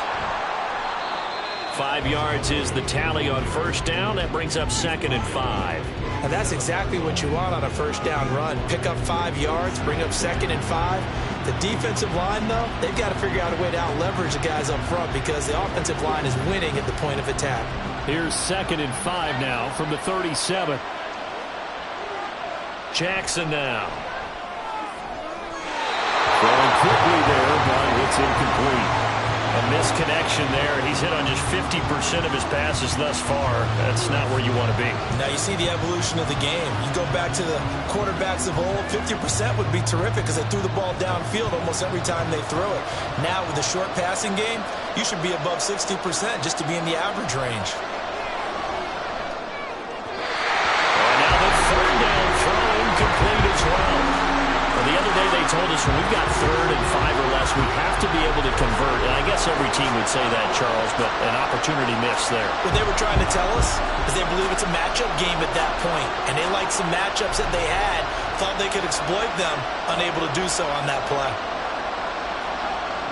5 yards is the tally on first down. That brings up 2nd and 5. And that's exactly what you want on a first down run. Pick up 5 yards, bring up 2nd and 5. The defensive line, though, they've got to figure out a way to out-leverage the guys up front because the offensive line is winning at the point of attack. Here's 2nd and 5 now from the 37. Jackson now. Throwing quickly there, but it's incomplete. A misconnection there. He's hit on just 50% of his passes thus far. That's not where you want to be. Now you see the evolution of the game. You go back to the quarterbacks of old, 50% would be terrific because they threw the ball downfield almost every time they throw it. Now with the short passing game, you should be above 60% just to be in the average range. And now the 3rd down throw incomplete as well. The other day they told us when we've got 3rd and 5 or less, we have to be able to convert. And I guess every team would say that, Charles, but an opportunity missed there. What they were trying to tell us is they believe it's a matchup game at that point, and they liked some matchups that they had, thought they could exploit them, unable to do so on that play.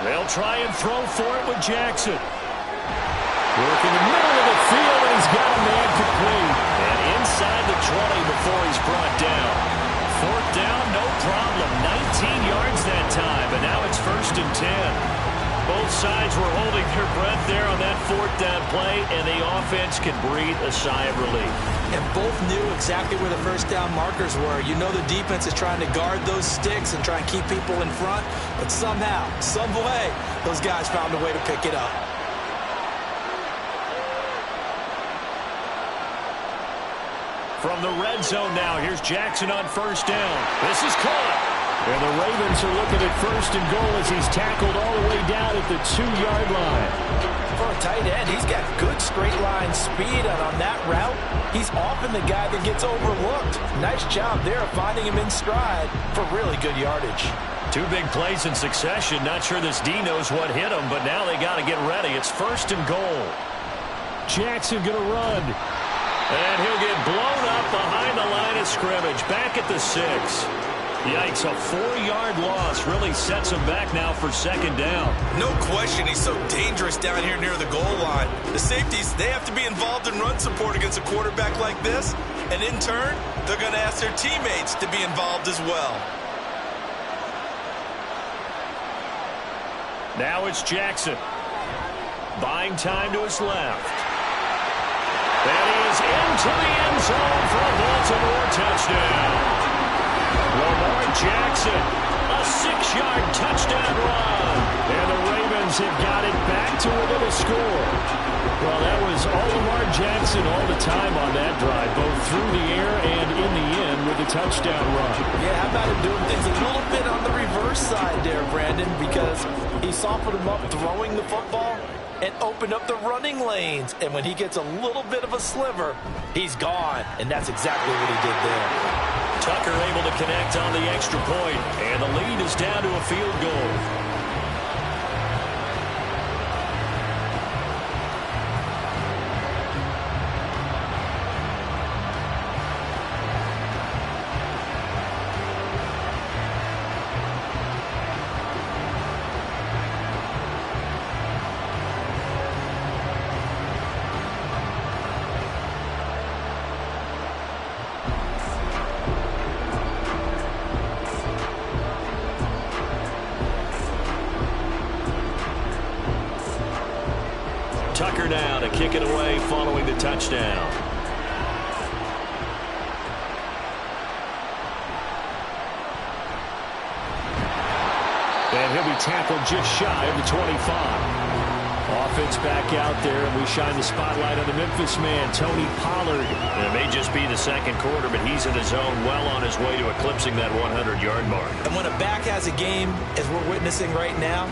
They'll try and throw for it with Jackson. Work in the middle of the field, and he's got a man complete. And inside the 20 before he's brought down. 4th down, no problem. 19 yards that time, but now it's 1st and 10. Both sides were holding their breath there on that 4th down play, and the offense can breathe a sigh of relief. And both knew exactly where the first down markers were. You know the defense is trying to guard those sticks and try and keep people in front, but somehow, some way, those guys found a way to pick it up. From the red zone now, here's Jackson on 1st down. This is caught. And the Ravens are looking at 1st and goal as he's tackled all the way down at the 2-yard line. For a tight end, he's got good straight line speed, and on that route, he's often the guy that gets overlooked. Nice job there of finding him in stride for really good yardage. 2 big plays in succession. Not sure this D knows what hit him, but now they got to get ready. It's 1st and goal. Jackson going to run. And he'll get blown up behind the line of scrimmage. Back at the 6. Yikes, a 4-yard loss really sets him back now for 2nd down. No question he's so dangerous down here near the goal line. The safeties, they have to be involved in run support against a quarterback like this. And in turn, they're going to ask their teammates to be involved as well. Now it's Jackson. Buying time to his left. That is into the end zone for a Baltimore touchdown. Lamar Jackson, a 6-yard touchdown run. And the Ravens have got it back to within a score. Well, that was all Lamar Jackson all the time on that drive, both through the air and in the end with a touchdown run. Yeah, how about him doing things a little bit on the reverse side there, Brandon, because he softened him up throwing the football and opened up the running lanes. And when he gets a little bit of a sliver, he's gone. And that's exactly what he did there. Tucker able to connect on the extra point, and the lead is down to a field goal. Tucker now to kick it away following the touchdown. And he'll be tackled just shy of the 25. Offense back out there, and we shine the spotlight on the Memphis man, Tony Pollard. It may just be the second quarter, but he's in his zone, well on his way to eclipsing that 100-yard mark. And when a back has a game, as we're witnessing right now,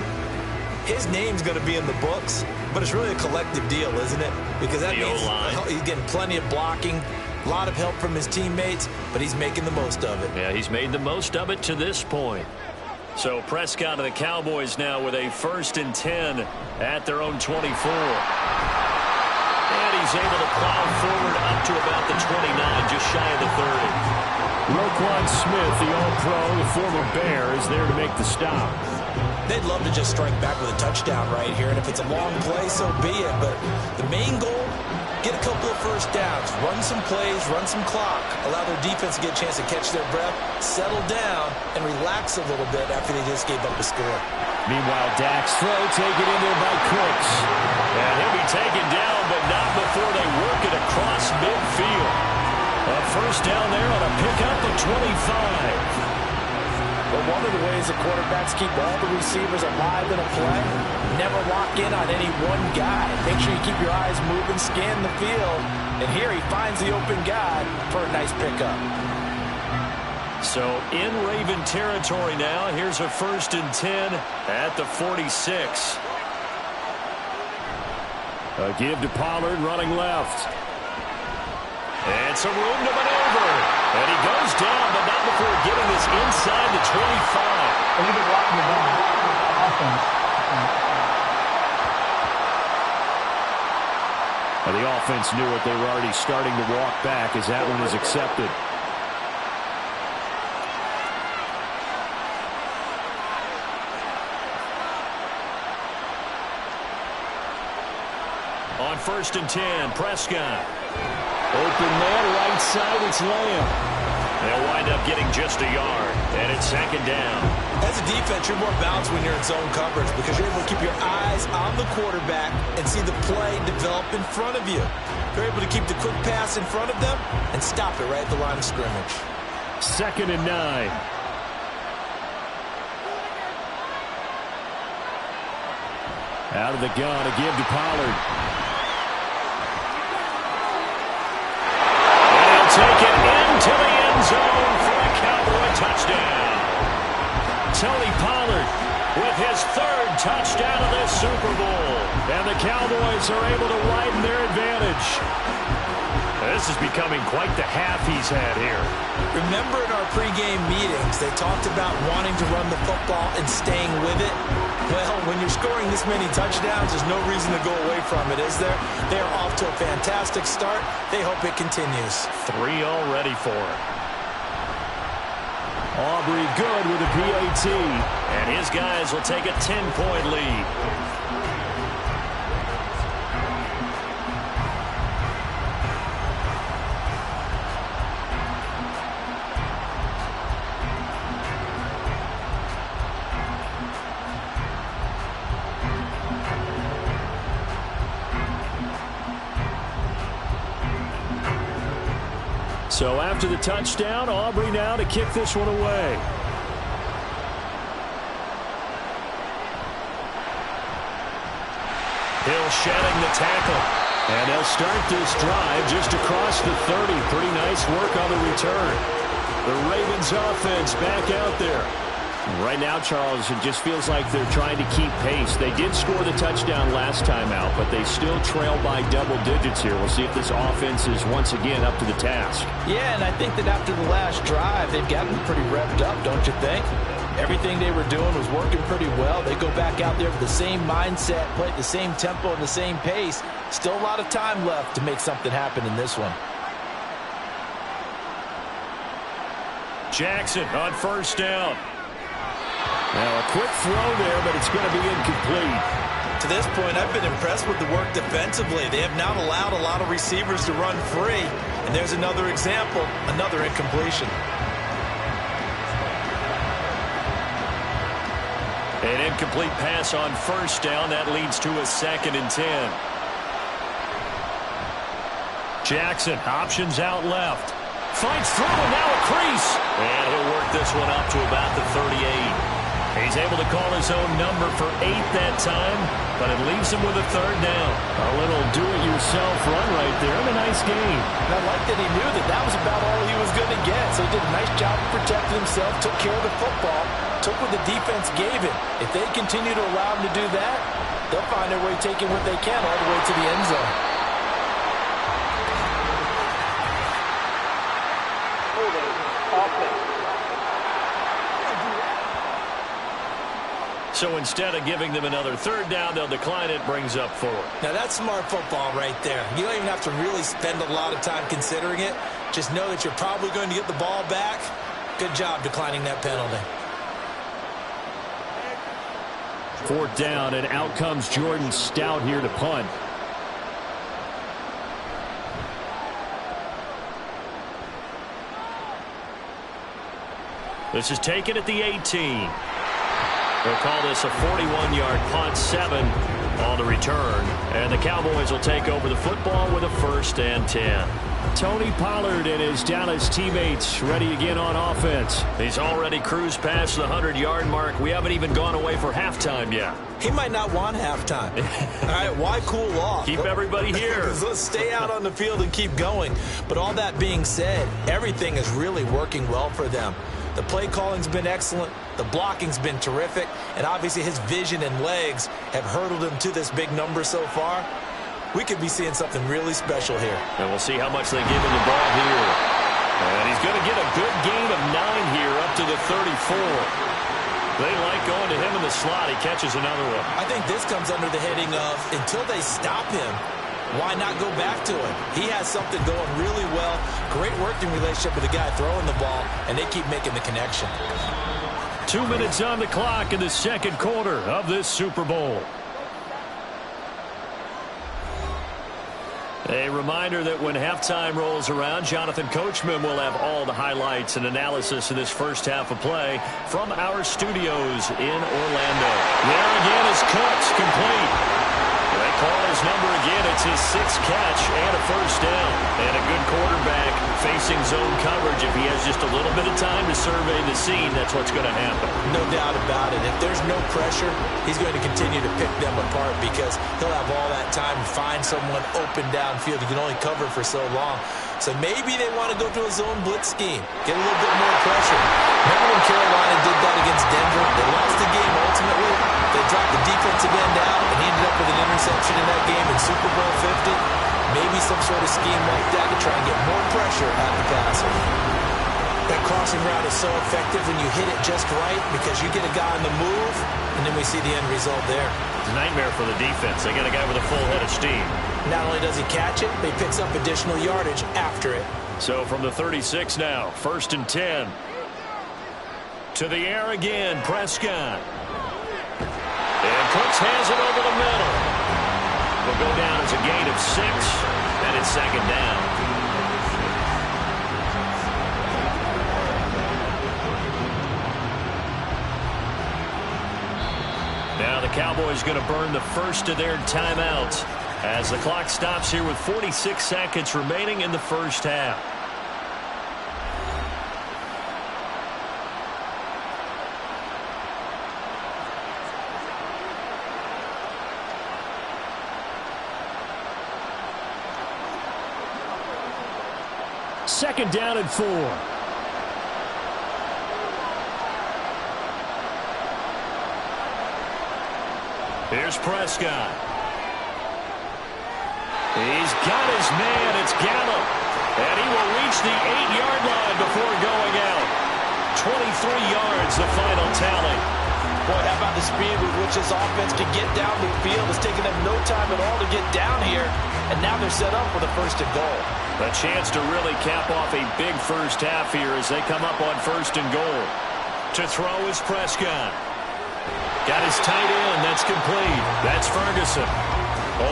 his name's going to be in the books, but it's really a collective deal, isn't it? Because that means he's getting plenty of blocking, a lot of help from his teammates, but he's making the most of it. Yeah, he's made the most of it to this point. So Prescott of the Cowboys now with a 1st and 10 at their own 24. And he's able to plow forward up to about the 29, just shy of the 30. Roquan Smith, the All-Pro, the former Bear, is there to make the stop. They'd love to just strike back with a touchdown right here, and if it's a long play, so be it. But the main goal, get a couple of first downs, run some plays, run some clock, allow their defense to get a chance to catch their breath, settle down, and relax a little bit after they just gave up a score. Meanwhile, Dak's throw taken in there by Cooks. And he'll be taken down, but not before they work it across midfield. A first down there on a pickup of 25. But one of the ways the quarterbacks keep all the receivers alive in a play, never lock in on any one guy. Make sure you keep your eyes moving, scan the field. And here he finds the open guy for a nice pickup. So in Raven territory now, here's a 1st and 10 at the 46. A give to Pollard running left. And some room to maneuver. And he goes down, but not before getting this inside the 25. A little bit blocking the ball. Offense. And the offense knew it. They were already starting to walk back as that one is accepted. On 1st and 10, Prescott. Open man, right side, it's Lamb. They'll wind up getting just a yard, and it's 2nd down. As a defense, you're more balanced when you're in zone coverage because you're able to keep your eyes on the quarterback and see the play develop in front of you. You're able to keep the quick pass in front of them and stop it right at the line of scrimmage. 2nd and 9. Out of the gun, a give to Pollard. Take it into the end zone for a Cowboy touchdown. Tony Pollard with his 3rd touchdown of this Super Bowl. And the Cowboys are able to widen their advantage. This is becoming quite the half he's had here. Remember in our pregame meetings, they talked about wanting to run the football and staying with it. Well, when you're scoring this many touchdowns, there's no reason to go away from it, is there? They are off to a fantastic start. They hope it continues. 3 already for him. Aubrey good with a PAT. And his guys will take a 10-point lead. So after the touchdown, Aubrey now to kick this one away. Hill shedding the tackle. And they'll start this drive just across the 30. Pretty nice work on the return. The Ravens offense back out there. Right now, Charles, it just feels like they're trying to keep pace. They did score the touchdown last time out, but they still trail by double digits here. We'll see if this offense is once again up to the task. Yeah, and I think that after the last drive, they've gotten pretty revved up, don't you think? Everything they were doing was working pretty well. They go back out there with the same mindset, play at the same tempo and the same pace. Still a lot of time left to make something happen in this one. Jackson on first down. Now a quick throw there, but it's going to be incomplete. To this point, I've been impressed with the work defensively. They have not allowed a lot of receivers to run free. And there's another example, another incompletion. An incomplete pass on first down. That leads to a 2nd and 10. Jackson, options out left. Fights through, and now a crease. And he'll work this one up to about the 38. He's able to call his own number for 8 that time, but it leaves him with a 3rd down. A little do-it-yourself run right there, and a nice gain. And I like that he knew that that was about all he was going to get, so he did a nice job of protecting himself, took care of the football, took what the defense gave him. If they continue to allow him to do that, they'll find their way taking what they can all the way to the end zone. So instead of giving them another 3rd down, they'll decline it, brings up 4. Now that's smart football right there. You don't even have to really spend a lot of time considering it. Just know that you're probably going to get the ball back. Good job declining that penalty. 4th down, and out comes Jordan Stout here to punt. This is taken at the 18. They'll call this a 41-yard punt, 7 on the return. And the Cowboys will take over the football with a 1st and 10. Tony Pollard and his Dallas teammates ready again on offense. He's already cruised past the 100-yard mark. We haven't even gone away for halftime yet. He might not want halftime. All right, why cool off? Keep everybody here. Let's stay out on the field and keep going. But all that being said, everything is really working well for them. The play calling's been excellent. The blocking's been terrific. And obviously his vision and legs have hurdled him to this big number so far. We could be seeing something really special here. And we'll see how much they give him the ball here. And he's going to get a good gain of 9 here up to the 34. They like going to him in the slot. He catches another one. I think this comes under the heading of until they stop him, why not go back to him? He has something going really well. Great working relationship with the guy throwing the ball, and they keep making the connection. 2 minutes on the clock in the 2nd quarter of this Super Bowl. A reminder that when halftime rolls around, Jonathan Coachman will have all the highlights and analysis of this first half of play from our studios in Orlando. There again is Cooks, complete. They call his number again. It's his 6th catch and a 1st down. And a good quarterback facing zone coverage. If he has just a little bit of time to survey the scene, that's what's going to happen. No doubt about it. If there's no pressure, he's going to continue to pick them apart because he'll have all that time to find someone open downfield. He can only cover for so long. So maybe they want to go to a zone blitz scheme, get a little bit more pressure. Remember when Carolina did that against Denver? They lost the game ultimately. They dropped the defensive end out, and he ended up with an interception in that game in Super Bowl 50. Maybe some sort of scheme like that to try and get more pressure at the passer. That crossing route is so effective when you hit it just right because you get a guy on the move, and then we see the end result there. It's a nightmare for the defense. They got a guy with a full head of steam. Not only does he catch it, but he picks up additional yardage after it. So from the 36 now, 1st and 10. To the air again, Prescott. And Cooks has it over the middle. Will go down as a gain of 6, and it's 2nd down. Now the Cowboys going to burn the first of their timeouts as the clock stops here with 46 seconds remaining in the first half. second down and 4. Here's Prescott. He's got his man. It's Gallup. And he will reach the 8-yard line before going out. 23 yards, the final tally. Boy, how about the speed with which this offense can get down the field? It's taken them no time at all to get down here, and now they're set up with a first and goal. A chance to really cap off a big first half here as they come up on first and goal. To throw is Prescott. Got his tight end. That's complete. That's Ferguson.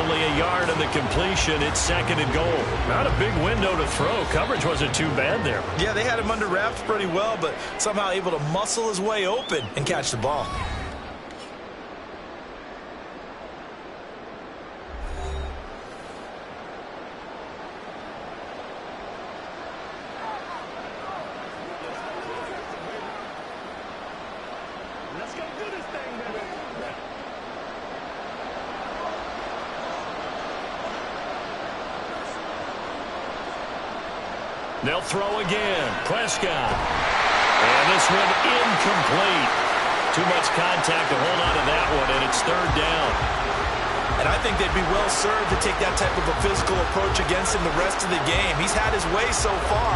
Only a yard on the completion. It's second and goal. Not a big window to throw. Coverage wasn't too bad there. Yeah, they had him under wraps pretty well, but somehow able to muscle his way open and catch the ball. Let's go do this thing, baby. They'll throw again. Prescott. And this one incomplete. Too much contact to hold on to that one, and it's third down. And I think they'd be well served to take that type of a physical approach against him the rest of the game. He's had his way so far,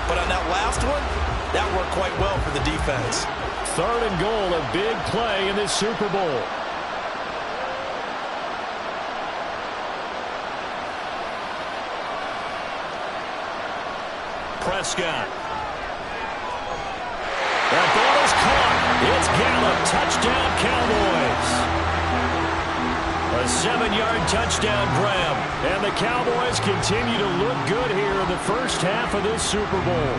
but on that last one, that worked quite well for the defense. Third and goal, a big play in this Super Bowl. Prescott. That ball is caught. It's Gallup. Touchdown, Cowboys. A 7-yard touchdown grab. And the Cowboys continue to look good here in the first half of this Super Bowl.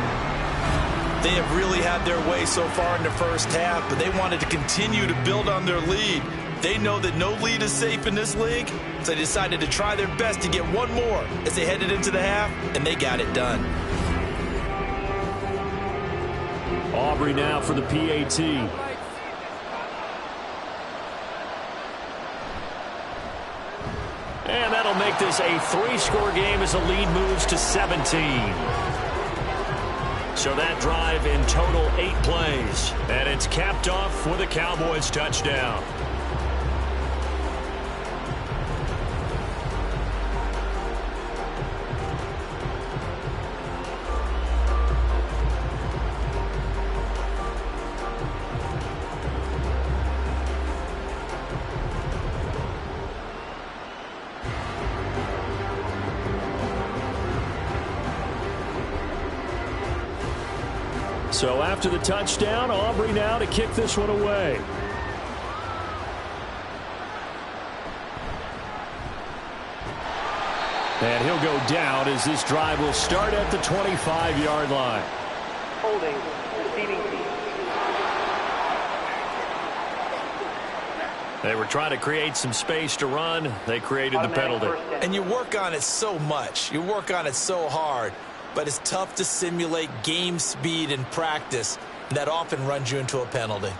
They have really had their way so far in the first half, but they wanted to continue to build on their lead. They know that no lead is safe in this league, so they decided to try their best to get one more as they headed into the half, and they got it done. Aubrey now for the PAT. And that'll make this a 3-score game as the lead moves to 17. So that drive in total 8 plays. And it's capped off with a Cowboys touchdown. So after the touchdown, Aubrey now to kick this one away. And he'll go down as this drive will start at the 25-yard line. Holding, receiving team. They were trying to create some space to run. They created the penalty. And you work on it so much. You work on it so hard. But it's tough to simulate game speed in practice. And that often runs you into a penalty.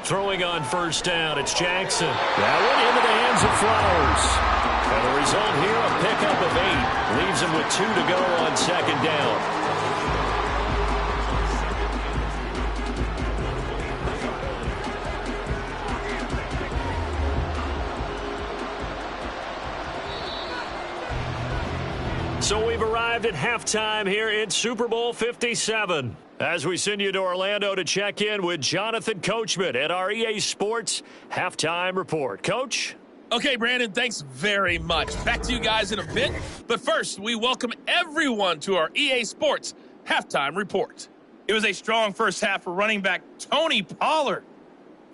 Throwing on first down, it's Jackson. That one into the hands of Flowers. And the result here, a pickup of 8. Leaves him with 2 to go on second down. So we've arrived at halftime here in Super Bowl 57. As we send you to Orlando to check in with Jonathan Coachman at our EA Sports Halftime Report. Coach? Okay, Brandon, thanks very much. Back to you guys in a bit. But first, we welcome everyone to our EA Sports Halftime Report. It was a strong first half for running back Tony Pollard.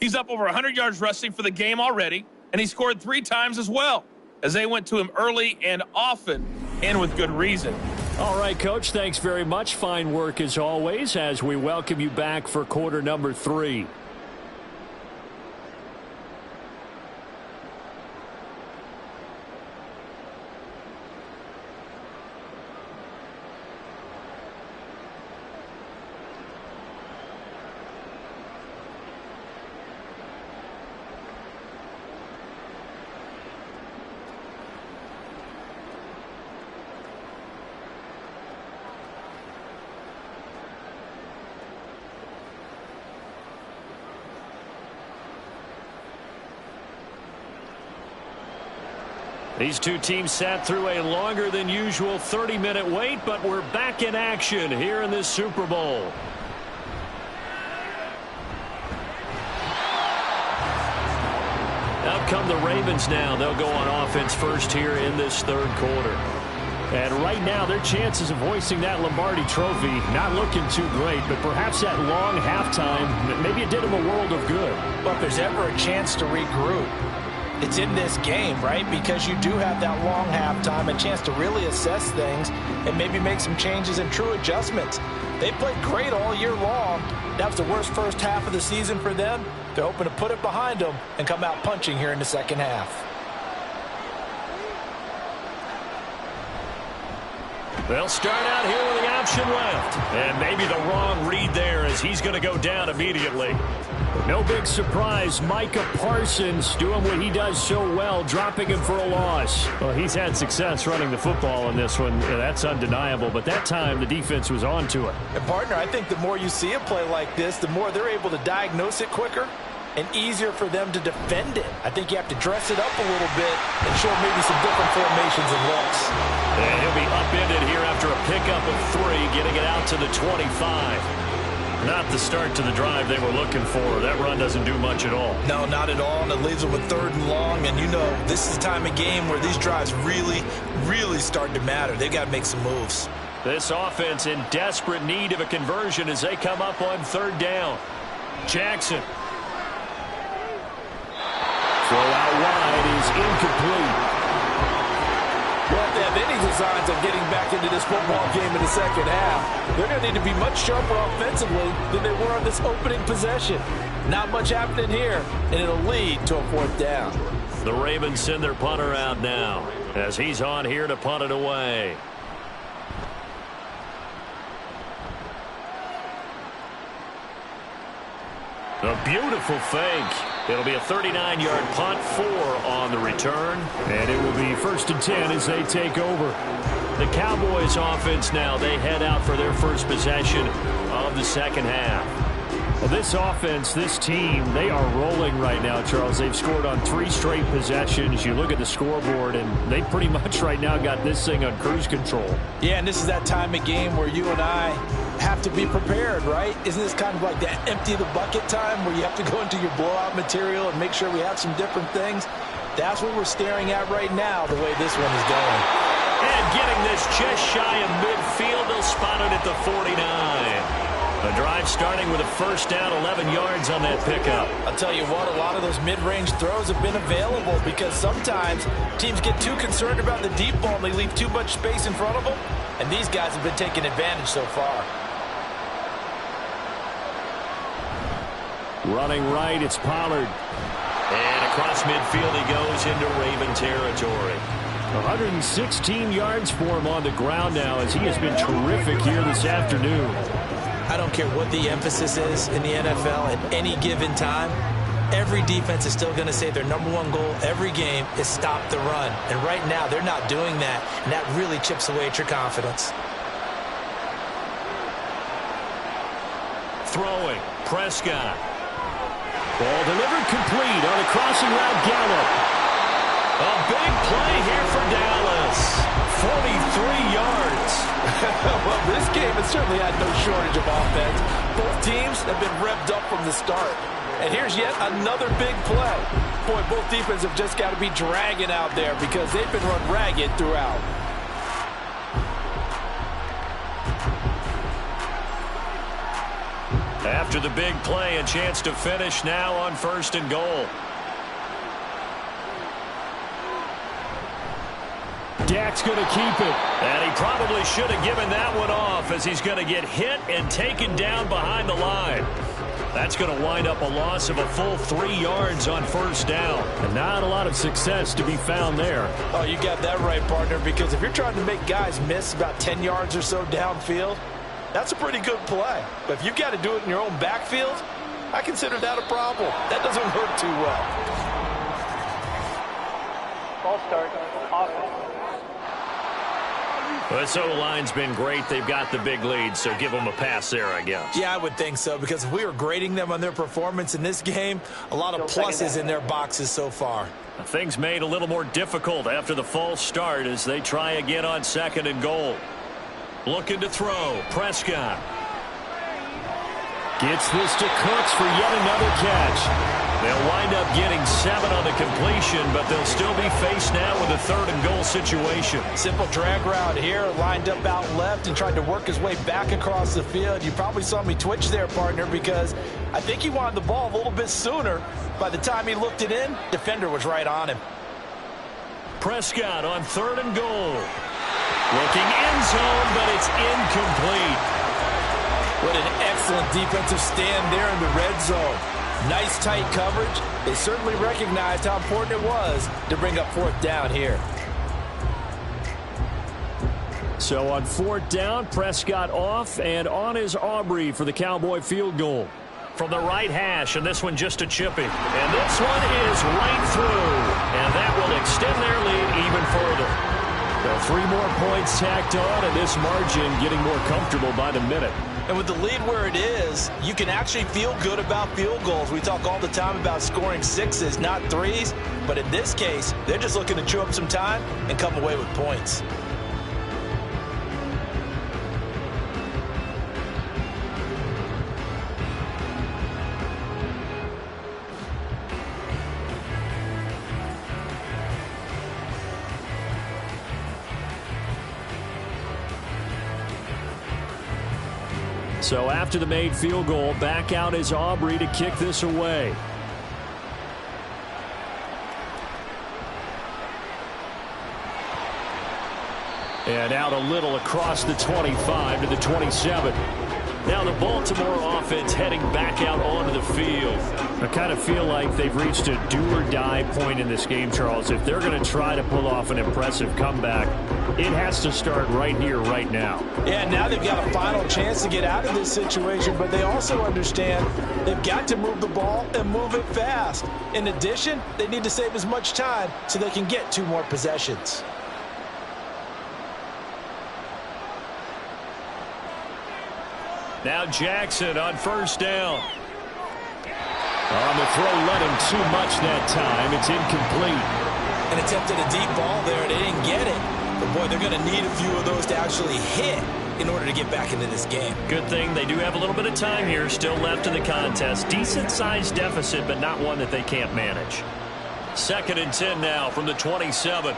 He's up over 100 yards rushing for the game already, and he scored 3 times as well, as they went to him early and often, and with good reason. All right, Coach, thanks very much. Fine work as always as we welcome you back for quarter number 3. These two teams sat through a longer than usual 30-minute wait, but we're back in action here in this Super Bowl. Out come the Ravens now. They'll go on offense first here in this third quarter. And right now, their chances of hoisting that Lombardi trophy not looking too great, but perhaps that long halftime, maybe it did them a world of good. Well, if there's ever a chance to regroup, it's in this game, right? Because you do have that long halftime, a chance to really assess things and maybe make some changes and true adjustments. They played great all year long. That was the worst first half of the season for them. They're hoping to put it behind them and come out punching here in the second half. They'll start out here with the option left. And maybe the wrong read there as he's going to go down immediately. No big surprise. Micah Parsons doing what he does so well, dropping him for a loss. Well, he's had success running the football in this one. That's undeniable. But that time, the defense was on to it. And, partner, I think the more you see a play like this, the more they're able to diagnose it quicker and easier for them to defend it. I think you have to dress it up a little bit and show maybe some different formations and looks. And he'll be upended here after a pickup of 3, getting it out to the 25. Not the start to the drive they were looking for. That run doesn't do much at all. No, not at all, and it leaves them with 3rd and long. And, you know, this is the time of game where these drives really, really start to matter. They've got to make some moves. This offense in desperate need of a conversion as they come up on 3rd down. Jackson. Throw out wide is incomplete. Well, if they have any designs of getting back into this football game in the second half, they're going to need to be much sharper offensively than they were on this opening possession. Not much happening here, and it'll lead to a 4th down. The Ravens send their punter out now as he's on here to punt it away. A beautiful fake. It'll be a 39-yard punt, 4 on the return. And it will be 1st and 10 as they take over. The Cowboys offense now, they head out for their first possession of the second half. Well, this offense, this team, they are rolling right now, Charles. They've scored on 3 straight possessions. You look at the scoreboard, and they pretty much right now got this thing on cruise control. Yeah, and this is that time of game where you and I have to be prepared, right? Isn't this kind of like the empty the bucket time where you have to go into your blowout material and make sure we have some different things? That's what we're staring at right now, the way this one is going. And getting this just shy of midfield, they'll spot it at the 49. The drive starting with a 1st down, 11 yards on that pickup. I'll tell you what, a lot of those mid-range throws have been available because sometimes teams get too concerned about the deep ball and they leave too much space in front of them, and these guys have been taking advantage so far. Running right, it's Pollard. And across midfield he goes into Raven territory. 116 yards for him on the ground now as he has been terrific here this afternoon. I don't care what the emphasis is in the NFL at any given time. Every defense is still going to say their #1 goal every game is stop the run. And right now they're not doing that, and that really chips away at your confidence. Throwing, Prescott. Ball delivered complete on a crossing route, Gallup. A big play here for Dallas. 43 yards. Well, this game has certainly had no shortage of offense. Both teams have been revved up from the start. And here's yet another big play. Boy, both defenses have just got to be dragging out there because they've been run ragged throughout. After the big play, a chance to finish now on 1st and goal. Dak's going to keep it. And he probably should have given that one off as he's going to get hit and taken down behind the line. That's going to wind up a loss of a full 3 yards on 1st down. And not a lot of success to be found there. Oh, you got that right, partner, because if you're trying to make guys miss about 10 yards or so downfield, that's a pretty good play. But if you've got to do it in your own backfield, I consider that a problem. That doesn't work too well. Ball start. Offense. Well, this O-line's been great. They've got the big lead, so give them a pass there, I guess. Yeah, I would think so, because if we were grading them on their performance in this game, a lot of pluses in their boxes so far. Things made a little more difficult after the false start as they try again on 2nd and goal. Looking to throw. Prescott gets this to Cooks for yet another catch. They'll wind up getting 7 on the completion, but they'll still be faced now with a 3rd and goal situation. Simple drag route here, lined up out left and tried to work his way back across the field. You probably saw me twitch there, partner, because I think he wanted the ball a little bit sooner. By the time he looked it in, defender was right on him. Prescott on 3rd and goal. Looking end zone, but it's incomplete. What an excellent defensive stand there in the red zone. Nice tight coverage. They certainly recognized how important it was to bring up 4th down here. So on 4th down, Prescott off, and on is Aubrey for the Cowboy field goal. From the right hash, and this one just a chipping. And this one is right through. And that will extend their lead even further. So 3 more points tacked on, and this margin getting more comfortable by the minute. And with the lead where it is, you can actually feel good about field goals. We talk all the time about scoring 6s, not 3s. But in this case, they're just looking to chew up some time and come away with points. So after the made field goal, back out is Aubrey to kick this away. And out a little across the 25 to the 27. Now the Baltimore offense heading back out onto the field. I kind of feel like they've reached a do-or-die point in this game, Charles. If they're going to try to pull off an impressive comeback, it has to start right here, right now. Yeah, now they've got a final chance to get out of this situation, but they also understand they've got to move the ball and move it fast. In addition, they need to save as much time so they can get 2 more possessions. Now Jackson on 1st down. On the throw, led him too much that time. It's incomplete. An attempt at a deep ball there. They didn't get it. But, boy, they're going to need a few of those to actually hit in order to get back into this game. Good thing they do have a little bit of time here still left in the contest. Decent-sized deficit, but not one that they can't manage. 2nd and 10 now from the 27.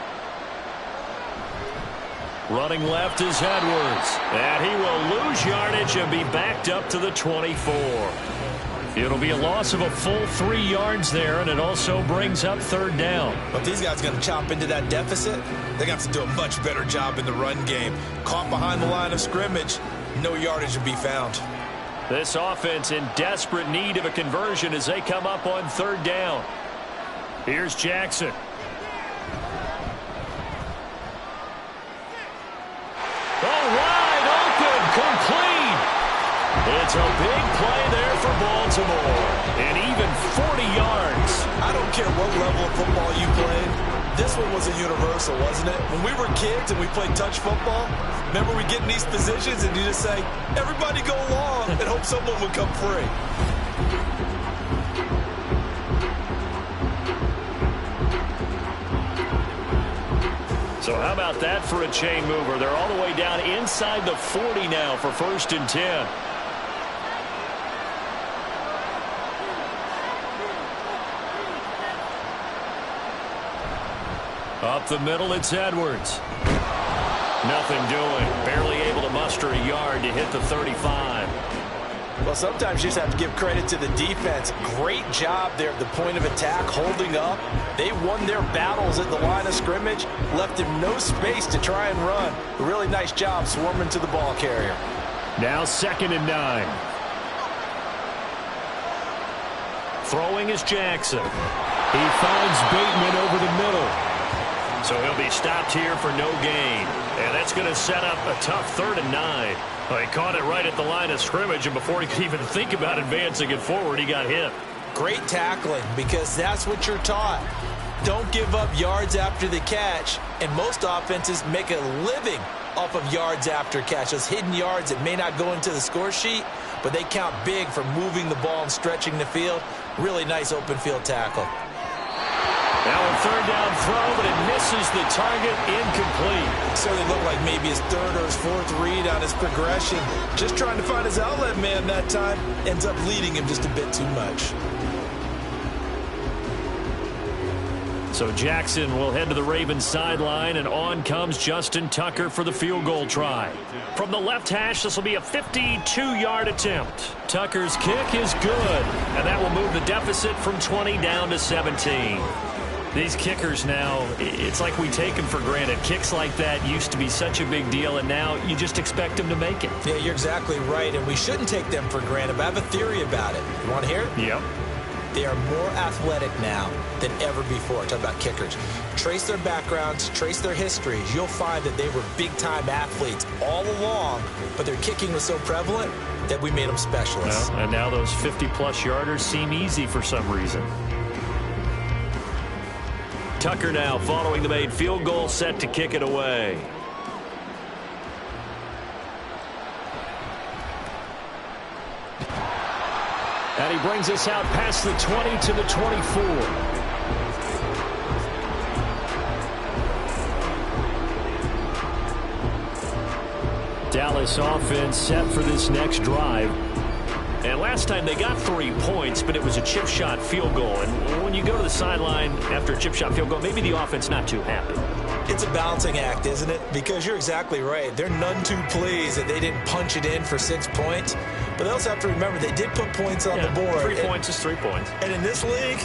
Running left is Edwards. And he will lose yardage and be backed up to the 24. It'll be a loss of a full 3 yards there, and it also brings up 3rd down. But these guys are going to chop into that deficit. They're going to have to do a much better job in the run game. Caught behind the line of scrimmage, no yardage to be found. This offense in desperate need of a conversion as they come up on 3rd down. Here's Jackson. Wide open, complete. It's a big play there for Baltimore. And even 40 yards. I don't care what level of football you played. This one was a universal, wasn't it? When we were kids and we played touch football, remember we get in these positions and you just say, everybody go long and hope someone would come free. So how about that for a chain mover? They're all the way down inside the 40 now for 1st and 10. Up the middle, it's Edwards. Nothing doing. Barely able to muster a yard to hit the 35. Well, sometimes you just have to give credit to the defense. Great job there at the point of attack, holding up. They won their battles at the line of scrimmage, left him no space to try and run. A really nice job swarming to the ball carrier. Now 2nd and 9. Throwing is Jackson. He finds Bateman over the middle. So he'll be stopped here for no gain. And that's going to set up a tough 3rd and 9. Well, he caught it right at the line of scrimmage, and before he could even think about advancing it forward, he got hit. Great tackling, because that's what you're taught. Don't give up yards after the catch, and most offenses make a living off of yards after catch. Those hidden yards that may not go into the score sheet, but they count big for moving the ball and stretching the field. Really nice open field tackle. Now a third down throw, but it misses the target, incomplete. Certainly looked like maybe his third or his fourth read on his progression. Just trying to find his outlet man that time. Ends up leading him just a bit too much. So Jackson will head to the Ravens sideline, and on comes Justin Tucker for the field goal try. From the left hash, this will be a 52-yard attempt. Tucker's kick is good, and that will move the deficit from 20 down to 17. These kickers now, it's like we take them for granted. Kicks like that used to be such a big deal, and now you just expect them to make it. Yeah, you're exactly right, and we shouldn't take them for granted, but I have a theory about it. You want to hear it? Yep. They are more athletic now than ever before. Talk about kickers. Trace their backgrounds, trace their histories. You'll find that they were big-time athletes all along, but their kicking was so prevalent that we made them specialists. Well, and now those 50-plus yarders seem easy for some reason. Tucker now following the made field goal, set to kick it away. And he brings us out past the 20 to the 24. Dallas offense set for this next drive. And last time they got 3 points, but it was a chip shot field goal. And when you go to the sideline after a chip shot field goal, maybe the offense not too happy. It's a balancing act, isn't it? Because you're exactly right. They're none too pleased that they didn't punch it in for 6 points. But they also have to remember they did put points on the board. 3 points is 3 points. And in this league,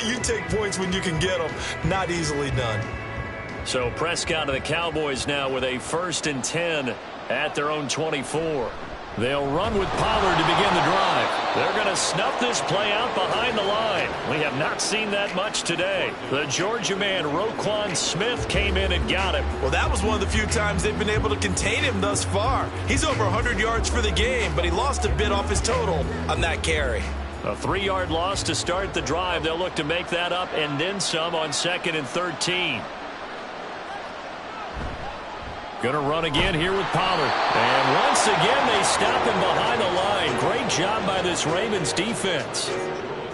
you take points when you can get them. Not easily done. So Prescott and the Cowboys now with a 1st and 10 at their own 24. They'll run with Pollard to begin the drive. They're going to snuff this play out behind the line. We have not seen that much today. The Georgia man, Roquan Smith, came in and got him. Well, that was one of the few times they've been able to contain him thus far. He's over 100 yards for the game, but he lost a bit off his total on that carry. A 3-yard loss to start the drive. They'll look to make that up and then some on 2nd and 13. Going to run again here with Pollard. And once again, they stop him behind the line. Great job by this Ravens defense.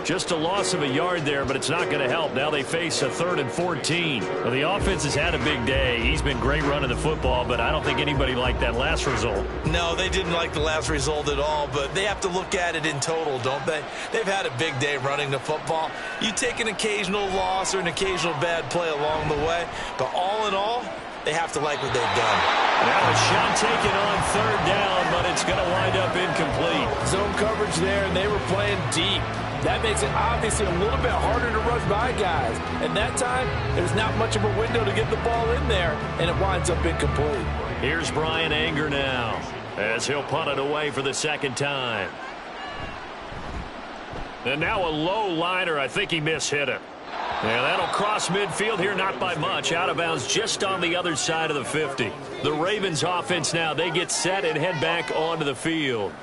Just a loss of a yard there, but it's not going to help. Now they face a 3rd and 14. Well, the offense has had a big day. He's been great running the football, but I don't think anybody liked that last result. No, they didn't like the last result at all, but they have to look at it in total, don't they? They've had a big day running the football. You take an occasional loss or an occasional bad play along the way, but all in all, they have to like what they've done. Now a shot taken on 3rd down, but it's going to wind up incomplete. Zone coverage there, and they were playing deep. That makes it obviously a little bit harder to rush by guys. And that time, there's not much of a window to get the ball in there, and it winds up incomplete. Here's Brian Anger now, as he'll punt it away for the 2nd time. And now a low liner. I think he mishit it. Yeah, that'll cross midfield here, not by much. Out of bounds just on the other side of the 50. The Ravens offense now, they get set and head back onto the field.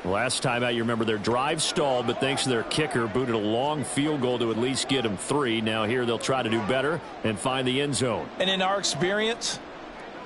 Last time out, you remember their drive stalled, but thanks to their kicker, booted a long field goal to at least get them 3. Now here they'll try to do better and find the end zone. And in our experience,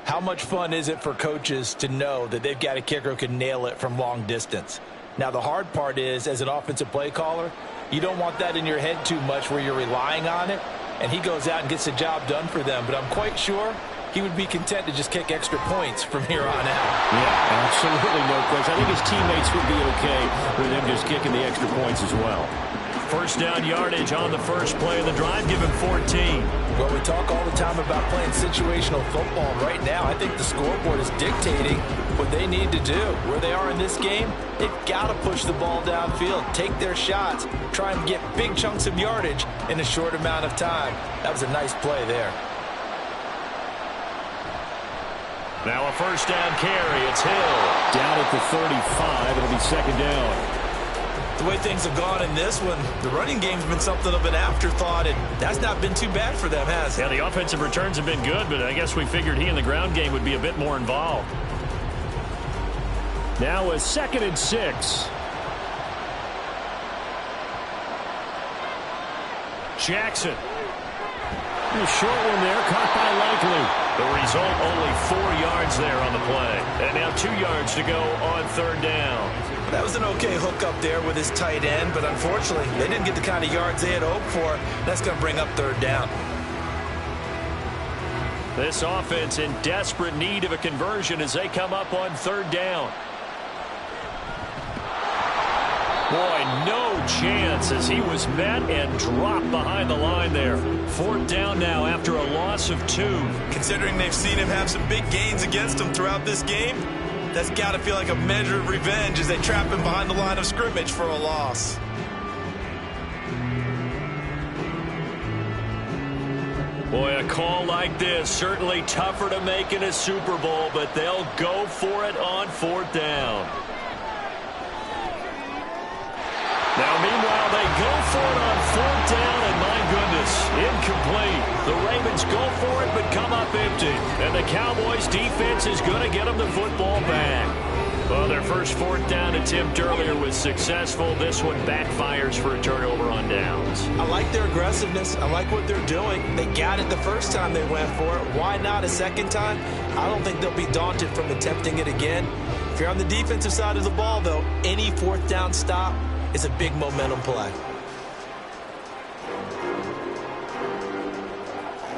how much fun is it for coaches to know that they've got a kicker who can nail it from long distance? Now, the hard part is, as an offensive play caller, you don't want that in your head too much where you're relying on it, and he goes out and gets the job done for them. But I'm quite sure he would be content to just kick extra points from here on out. Yeah, absolutely no question. I think his teammates would be okay with him just kicking the extra points as well. 1st down yardage on the first play of the drive. Give him 14. Well, we talk all the time about playing situational football. Right now, I think the scoreboard is dictating what they need to do. Where they are in this game, they've got to push the ball downfield, take their shots, try and get big chunks of yardage in a short amount of time. That was a nice play there. Now a 1st down carry. It's Hill. Down at the 35. It'll be 2nd down. The way things have gone in this one, the running game's been something of an afterthought, and that's not been too bad for them, has it? Yeah, the offensive returns have been good, but I guess we figured he in the ground game would be a bit more involved. Now a 2nd and 6. Jackson. A short one there, caught by Likely. The result, only 4 yards there on the play. And now 2 yards to go on third down. That was an okay hookup there with his tight end, but unfortunately, they didn't get the kind of yards they had hoped for. That's going to bring up third down. This offense in desperate need of a conversion as they come up on third down. Boy, no chance as he was met and dropped behind the line there. Fourth down now after a loss of 2. Considering they've seen him have some big gains against him throughout this game, that's got to feel like a measure of revenge as they trap him behind the line of scrimmage for a loss. Boy, a call like this, certainly tougher to make in a Super Bowl, but they'll go for it on fourth down. Now, meanwhile, they go for it on fourth down, and my goodness, incomplete. The Ravens go for it, but come up empty. And the Cowboys' defense is going to get them the football back. Well, their first fourth down attempt earlier was successful. This one backfires for a turnover on downs. I like their aggressiveness. I like what they're doing. They got it the first time they went for it. Why not a second time? I don't think they'll be daunted from attempting it again. If you're on the defensive side of the ball, though, any fourth down stop is a big momentum play.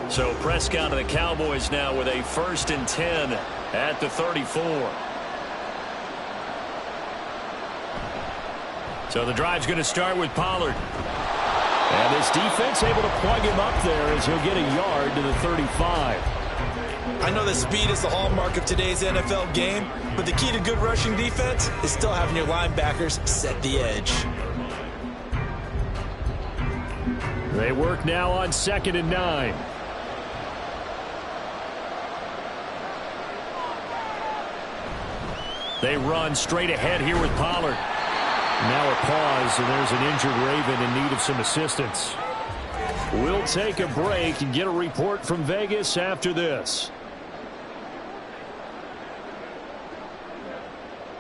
So Prescott and the Cowboys now with a 1st and 10 at the 34. So the drive's going to start with Pollard. And this defense able to plug him up there as he'll get a yard to the 35. I know that speed is the hallmark of today's NFL game, but the key to good rushing defense is still having your linebackers set the edge. They work now on 2nd and 9. They run straight ahead here with Pollard. Now a pause, and there's an injured Raven in need of some assistance. We'll take a break and get a report from Vegas after this.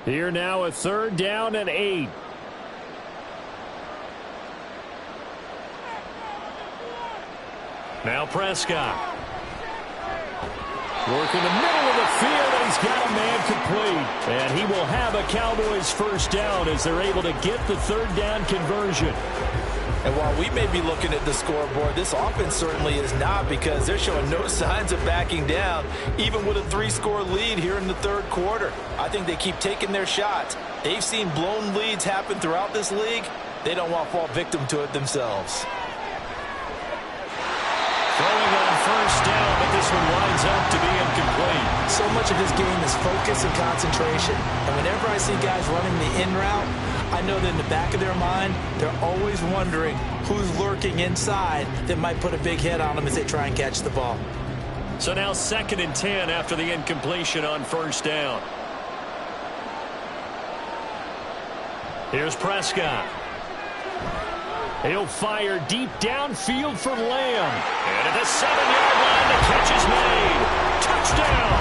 Here now a 3rd down and 8. Now Prescott. Work in the middle of the field, and he's got a man complete. And he will have a Cowboys first down as they're able to get the 3rd down conversion. And while we may be looking at the scoreboard, this offense certainly is not, because they're showing no signs of backing down, even with a 3-score lead here in the 3rd quarter. I think they keep taking their shots. They've seen blown leads happen throughout this league. They don't want to fall victim to it themselves. Throwing on 1st down, but this one winds up to be incomplete. So much of this game is focus and concentration. And whenever I see guys running the in route, I know that in the back of their mind, they're always wondering who's lurking inside that might put a big hit on them as they try and catch the ball. So now 2nd and 10 after the incompletion on 1st down. Here's Prescott. He'll fire deep downfield for Lamb. And at the 7-yard line, the catch is made. Touchdown.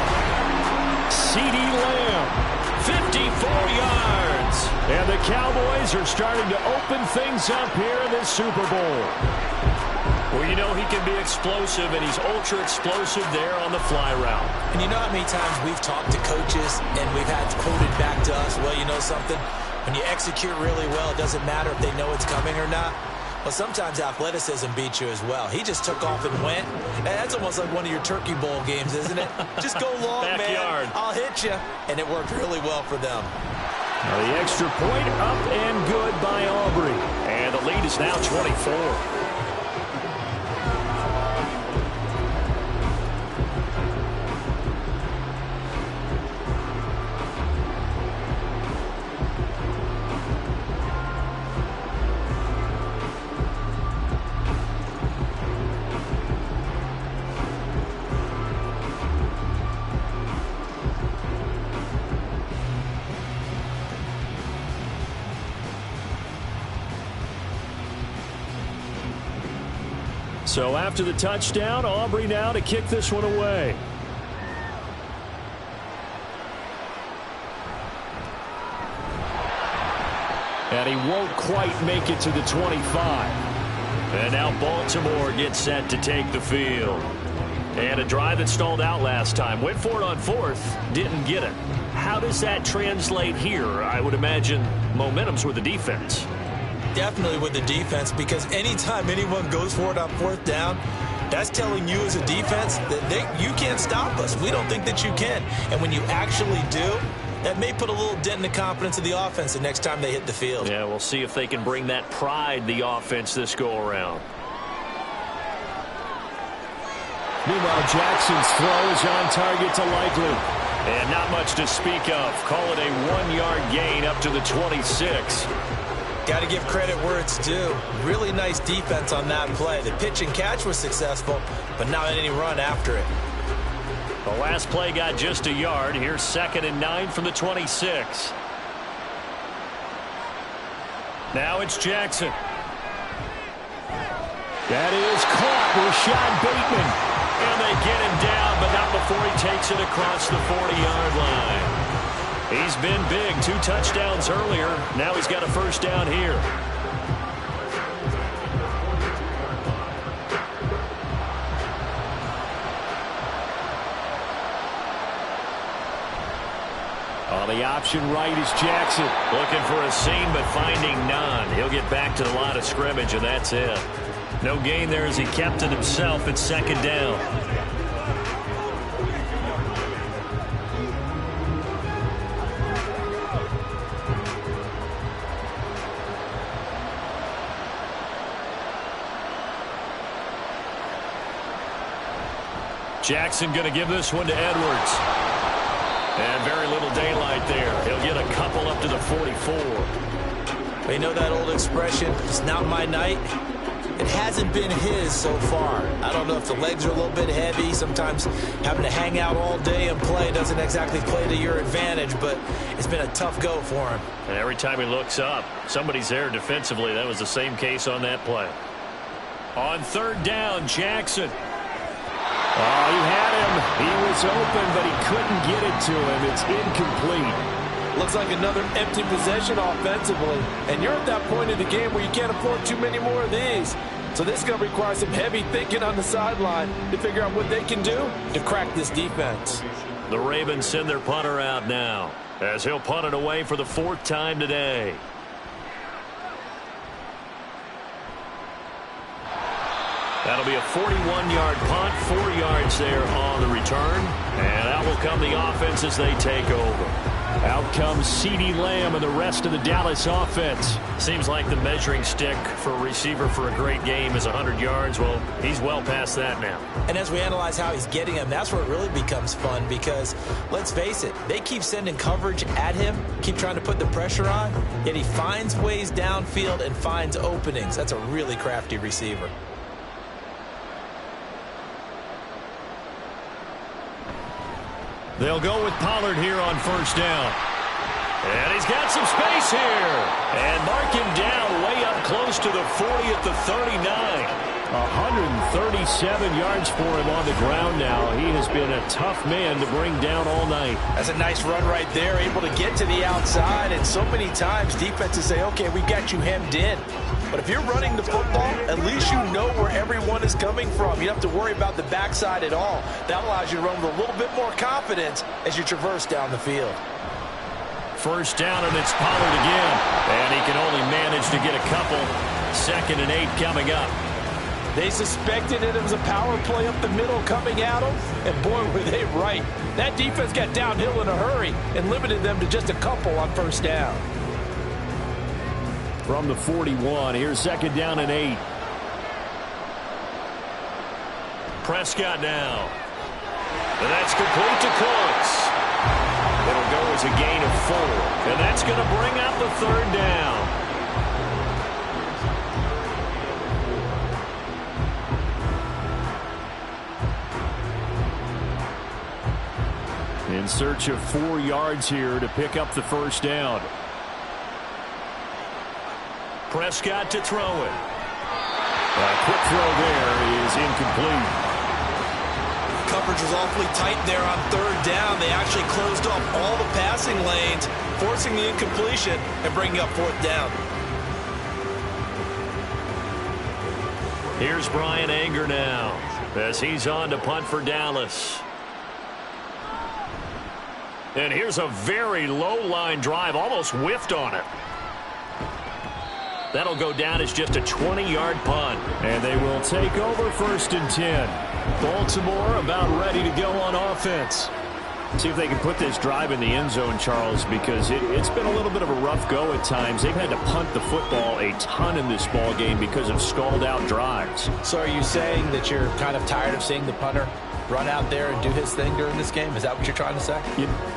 C.D. Lamb, 54 yards. And the Cowboys are starting to open things up here in this Super Bowl. Well, you know he can be explosive, and he's ultra-explosive there on the fly route. And you know how many times we've talked to coaches and we've had quoted back to us, well, you know something? When you execute really well, it doesn't matter if they know it's coming or not. Well, sometimes athleticism beats you as well. He just took off and went. And that's almost like one of your Turkey Bowl games, isn't it? Just go long, Backyard. man. I'll hit you. And it worked really well for them. Now the extra point up and good by Aubrey. And the lead is now 24. So after the touchdown, Aubrey now to kick this one away. And he won't quite make it to the 25. And now Baltimore gets set to take the field. And a drive that stalled out last time. Went for it on fourth, didn't get it. How does that translate here? I would imagine momentum's with the defense. Definitely with the defense, because anytime anyone goes for it on fourth down, that's telling you as a defense that you can't stop us. We don't think that you can. And when you actually do, that may put a little dent in the confidence of the offense the next time they hit the field. Yeah, we'll see if they can bring that pride, the offense, this go-around. Meanwhile, Jackson's throw is on target to Likely. And not much to speak of. Call it a 1-yard gain up to the 26. Got to give credit where it's due. Really nice defense on that play. The pitch and catch was successful, but not any run after it. The last play got just a yard. Here's 2nd and 9 from the 26. Now it's Jackson. That is caught. Rashad Bateman. And they get him down, but not before he takes it across the 40-yard line. He's been big. 2 touchdowns earlier. Now he's got a first down here. On the option right is Jackson. Looking for a seam, but finding none. He'll get back to the line of scrimmage, and that's it. No gain there as he kept it himself at 2nd down. Jackson going to give this one to Edwards. And very little daylight there. He'll get a couple up to the 44. They know that old expression, it's not my night. It hasn't been his so far. I don't know if the legs are a little bit heavy. Sometimes having to hang out all day and play doesn't exactly play to your advantage, but it's been a tough go for him. And every time he looks up, somebody's there defensively. That was the same case on that play. On 3rd down, Jackson. Oh, he had him. He was open, but he couldn't get it to him. It's incomplete. Looks like another empty possession offensively. And you're at that point in the game where you can't afford too many more of these. So this is going to require some heavy thinking on the sideline to figure out what they can do to crack this defense. The Ravens send their punter out now, as he'll punt it away for the 4th time today. That'll be a 41-yard punt, 4 yards there on the return. And out will come the offense as they take over. Out comes CeeDee Lamb and the rest of the Dallas offense. Seems like the measuring stick for a receiver for a great game is 100 yards. Well, he's well past that now. And as we analyze how he's getting them, that's where it really becomes fun because, let's face it, they keep sending coverage at him, keep trying to put the pressure on, yet he finds ways downfield and finds openings. That's a really crafty receiver. They'll go with Pollard here on 1st down. And he's got some space here. And mark him down way up close to the 40 at the 39. 137 yards for him on the ground now. He has been a tough man to bring down all night. That's a nice run right there, able to get to the outside. And so many times defenses say, okay, we've got you hemmed in. But if you're running the football, at least you know where everyone is coming from. You don't have to worry about the backside at all. That allows you to run with a little bit more confidence as you traverse down the field. 1st down, and it's Pollard again. And he can only manage to get a couple. 2nd and 8 coming up. They suspected it was a power play up the middle coming at them, and boy, were they right. That defense got downhill in a hurry and limited them to just a couple on 1st down. From the 41, here's 2nd down and 8. Prescott now. And that's complete to Cooks. It'll go as a gain of 4. And that's going to bring out the 3rd down. In search of 4 yards here to pick up the 1st down. Prescott to throw it. A quick throw there is incomplete. Coverage was awfully tight there on 3rd down. They actually closed off all the passing lanes, forcing the incompletion and bringing up 4th down. Here's Brian Anger now. as he's on to punt for Dallas. And here's a very low line drive, almost whiffed on it. That'll go down as just a 20-yard punt. And they will take over 1st and 10. Baltimore about ready to go on offense. See if they can put this drive in the end zone, Charles, because it's been a little bit of a rough go at times. They've had to punt the football a ton in this ball game because of stalled-out drives. So are you saying that you're kind of tired of seeing the punter run out there and do his thing during this game? Is that what you're trying to say?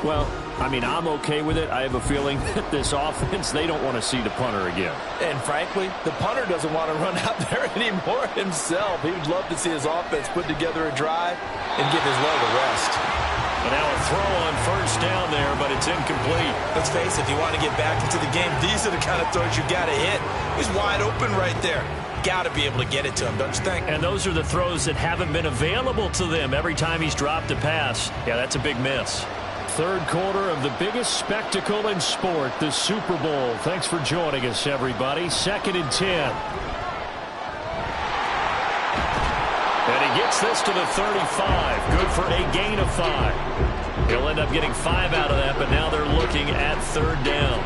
Well, I mean, I'm okay with it. I have a feeling that this offense, they don't want to see the punter again. And frankly, the punter doesn't want to run out there anymore himself. He would love to see his offense put together a drive and give his leg a rest. And now a throw on 1st down there, but it's incomplete. Let's face it, if you want to get back into the game, these are the kind of throws you got to hit. He's wide open right there. Got to be able to get it to him, don't you think? And those are the throws that haven't been available to them every time he's dropped a pass. Yeah, that's a big miss. 3rd quarter of the biggest spectacle in sport, the Super Bowl. Thanks for joining us, everybody. 2nd and 10. And he gets this to the 35. Good for a gain of 5. He'll end up getting 5 out of that, but now they're looking at 3rd down.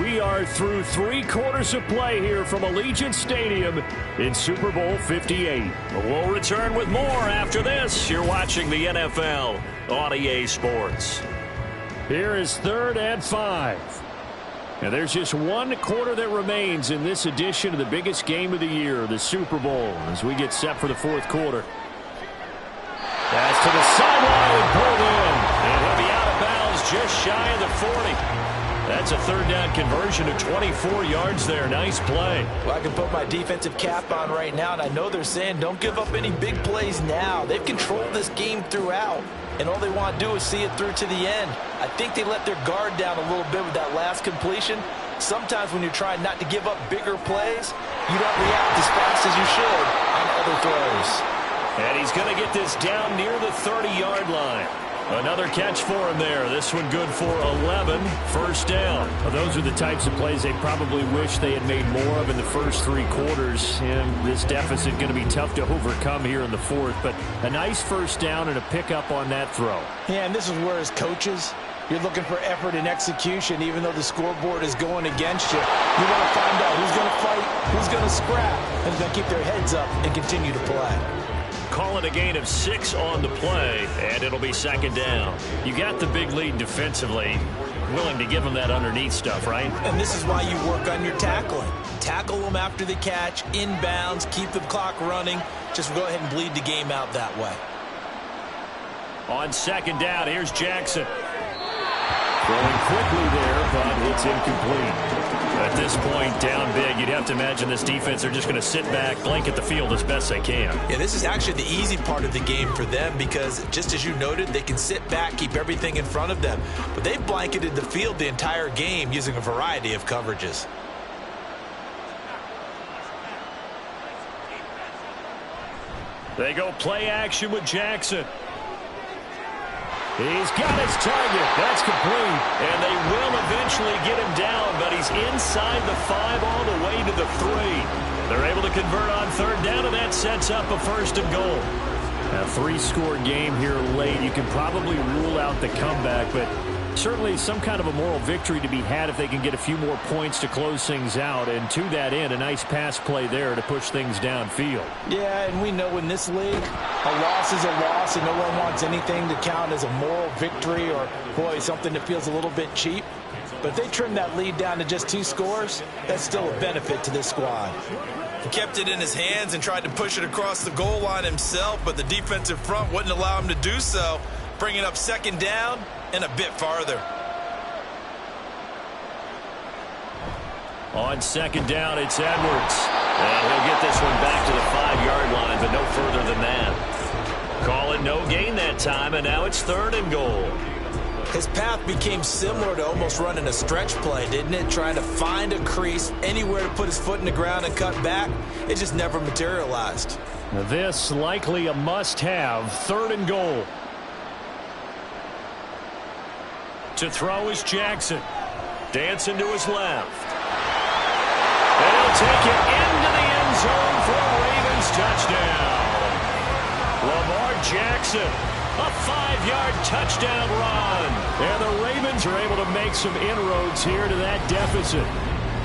We are through 3 quarters of play here from Allegiant Stadium in Super Bowl 58. We'll return with more after this. You're watching the NFL on EA Sports. Here is 3rd and 5. And there's just 1 quarter that remains in this edition of the biggest game of the year, the Super Bowl, as we get set for the 4th quarter. Pass to the sideline and pulled in. And he'll be out of bounds just shy of the 40. That's a 3rd down conversion of 24 yards there. Nice play. Well, I can put my defensive cap on right now, and I know they're saying don't give up any big plays now. They've controlled this game throughout, and all they want to do is see it through to the end. I think they let their guard down a little bit with that last completion. Sometimes when you're trying not to give up bigger plays, you don't react as fast as you should on other throws. And he's going to get this down near the 30-yard line. Another catch for him there. This one good for 11. 1st down. Well, those are the types of plays they probably wish they had made more of in the first 3 quarters. And this deficit going to be tough to overcome here in the 4th. But a nice 1st down and a pickup on that throw. Yeah, and this is where as coaches, you're looking for effort and execution, even though the scoreboard is going against you. You want to find out who's going to fight, who's going to scrap, and who's going to keep their heads up and continue to play. Call it a gain of 6 on the play, and it'll be 2nd down. You got the big lead defensively. Willing to give them that underneath stuff, right? And this is why you work on your tackling. Tackle them after the catch, inbounds, keep the clock running. Just go ahead and bleed the game out that way. On 2nd down, here's Jackson. Going quickly there, but it's incomplete. At this point, down big, you'd have to imagine this defense are just going to sit back, blanket the field as best they can. Yeah, this is actually the easy part of the game for them because, just as you noted, they can sit back, keep everything in front of them. But they've blanketed the field the entire game using a variety of coverages. They go play action with Jackson. He's got his target. That's complete. And they will eventually get him down, but he's inside the 5 all the way to the 3. They're able to convert on 3rd down, and that sets up a 1st and goal. A 3-score game here late. You can probably rule out the comeback, but certainly some kind of a moral victory to be had if they can get a few more points to close things out. And to that end, a nice pass play there to push things downfield. Yeah, and we know in this league, a loss is a loss, and no one wants anything to count as a moral victory or, boy, something that feels a little bit cheap. But if they trim that lead down to just 2 scores, that's still a benefit to this squad. He kept it in his hands and tried to push it across the goal line himself, but the defensive front wouldn't allow him to do so, bringing up 2nd down and a bit farther. On 2nd down, it's Edwards. And he'll get this one back to the 5-yard line, but no further than that. Call it no gain that time, and now it's 3rd and goal. His path became similar to almost running a stretch play, didn't it? Trying to find a crease, anywhere to put his foot in the ground and cut back. It just never materialized. This likely a must-have. 3rd and goal. To throw is Jackson. Dancing to his left. And he'll take it into the end zone for a Ravens touchdown. Lamar Jackson, a 5-yard touchdown run. And the Ravens are able to make some inroads here to that deficit.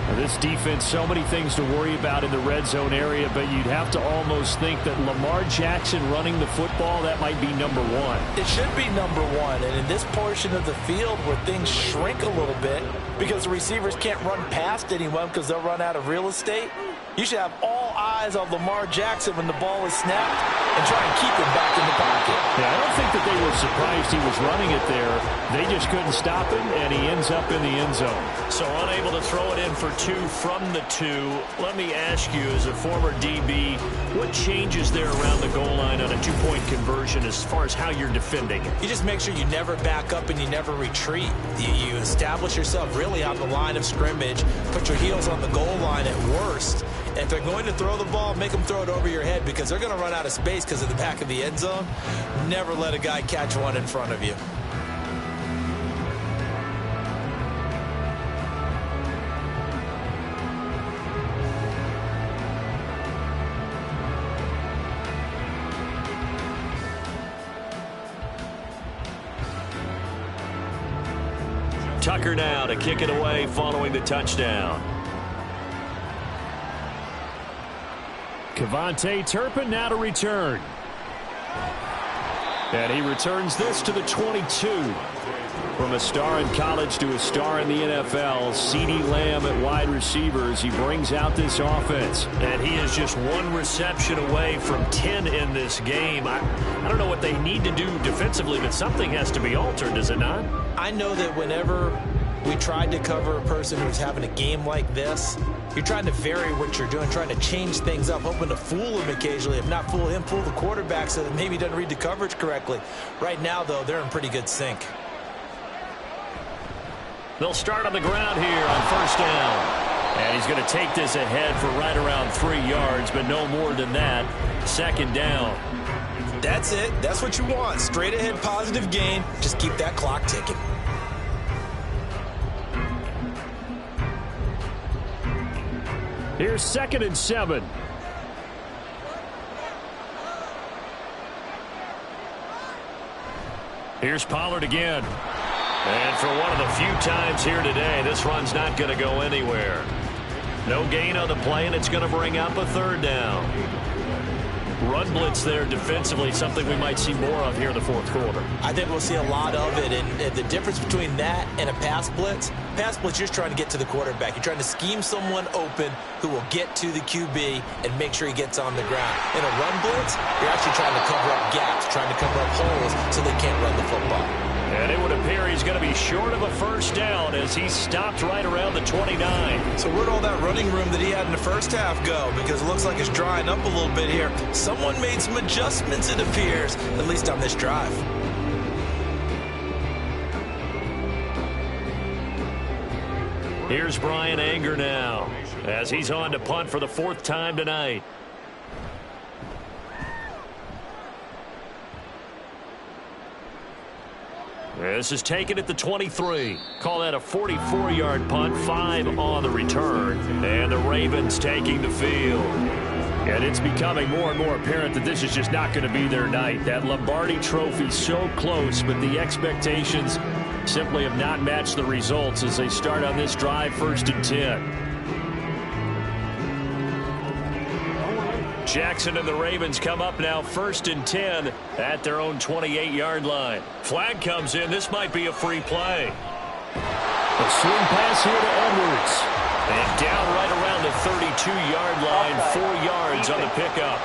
Now, this defense, so many things to worry about in the red zone area, but you'd have to almost think that Lamar Jackson running the football, that might be number one. It should be number one, and in this portion of the field where things shrink a little bit because the receivers can't run past anyone because they'll run out of real estate, you should have all eyes on Lamar Jackson when the ball is snapped and try and keep him back in the pocket. Yeah, I don't think that they were surprised he was running it there. They just couldn't stop him, and he ends up in the end zone. So unable to throw it in for 2 from the 2. Let me ask you, as a former DB, what changes there around the goal line on a 2-point conversion as far as how you're defending? You just make sure you never back up and you never retreat. You establish yourself really on the line of scrimmage, put your heels on the goal line at worst. And if they're going to throw the ball, make them throw it over your head because they're going to run out of space because of the back of the end zone. Never let a guy catch one in front of you. Tucker now to kick it away following the touchdown. Kevontae Turpin now to return. And he returns this to the 22. From a star in college to a star in the NFL, CeeDee Lamb at wide receivers. He brings out this offense. And he is just 1 reception away from 10 in this game. I don't know what they need to do defensively, but something has to be altered, does it not? I know that whenever we tried to cover a person who's having a game like this, you're trying to vary what you're doing, trying to change things up, hoping to fool him occasionally. If not fool him, fool the quarterback so that maybe he doesn't read the coverage correctly. Right now, though, they're in pretty good sync. They'll start on the ground here on first down. And he's going to take this ahead for right around 3 yards, but no more than that. Second down. That's it. That's what you want. Straight ahead positive gain. Just keep that clock ticking. Here's 2nd and 7. Here's Pollard again. And for one of the few times here today, this run's not going to go anywhere. No gain on the play, and it's going to bring up a 3rd down. Run blitz there defensively, something we might see more of here in the 4th quarter. I think we'll see a lot of it, and the difference between that and a pass blitz, you're just trying to get to the quarterback. You're trying to scheme someone open who will get to the QB and make sure he gets on the ground. In a run blitz, you're actually trying to cover up gaps, trying to cover up holes so they can't run the football. And it would appear he's going to be short of a 1st down as he stopped right around the 29. So where'd all that running room that he had in the first half go? Because it looks like it's drying up a little bit here. Someone made some adjustments, it appears, at least on this drive. Here's Brian Anger now as he's on to punt for the 4th time tonight. This is taken at the 23. Call that a 44-yard punt, 5 on the return. And the Ravens taking the field. And it's becoming more and more apparent that this is just not going to be their night. That Lombardi Trophy so close, but the expectations simply have not matched the results as they start on this drive, 1st and 10. Jackson and the Ravens come up now 1st and 10 at their own 28-yard line. Flag comes in. This might be a free play. A swing pass here to Edwards. And down right around the 32-yard line, 4 yards on the pickup.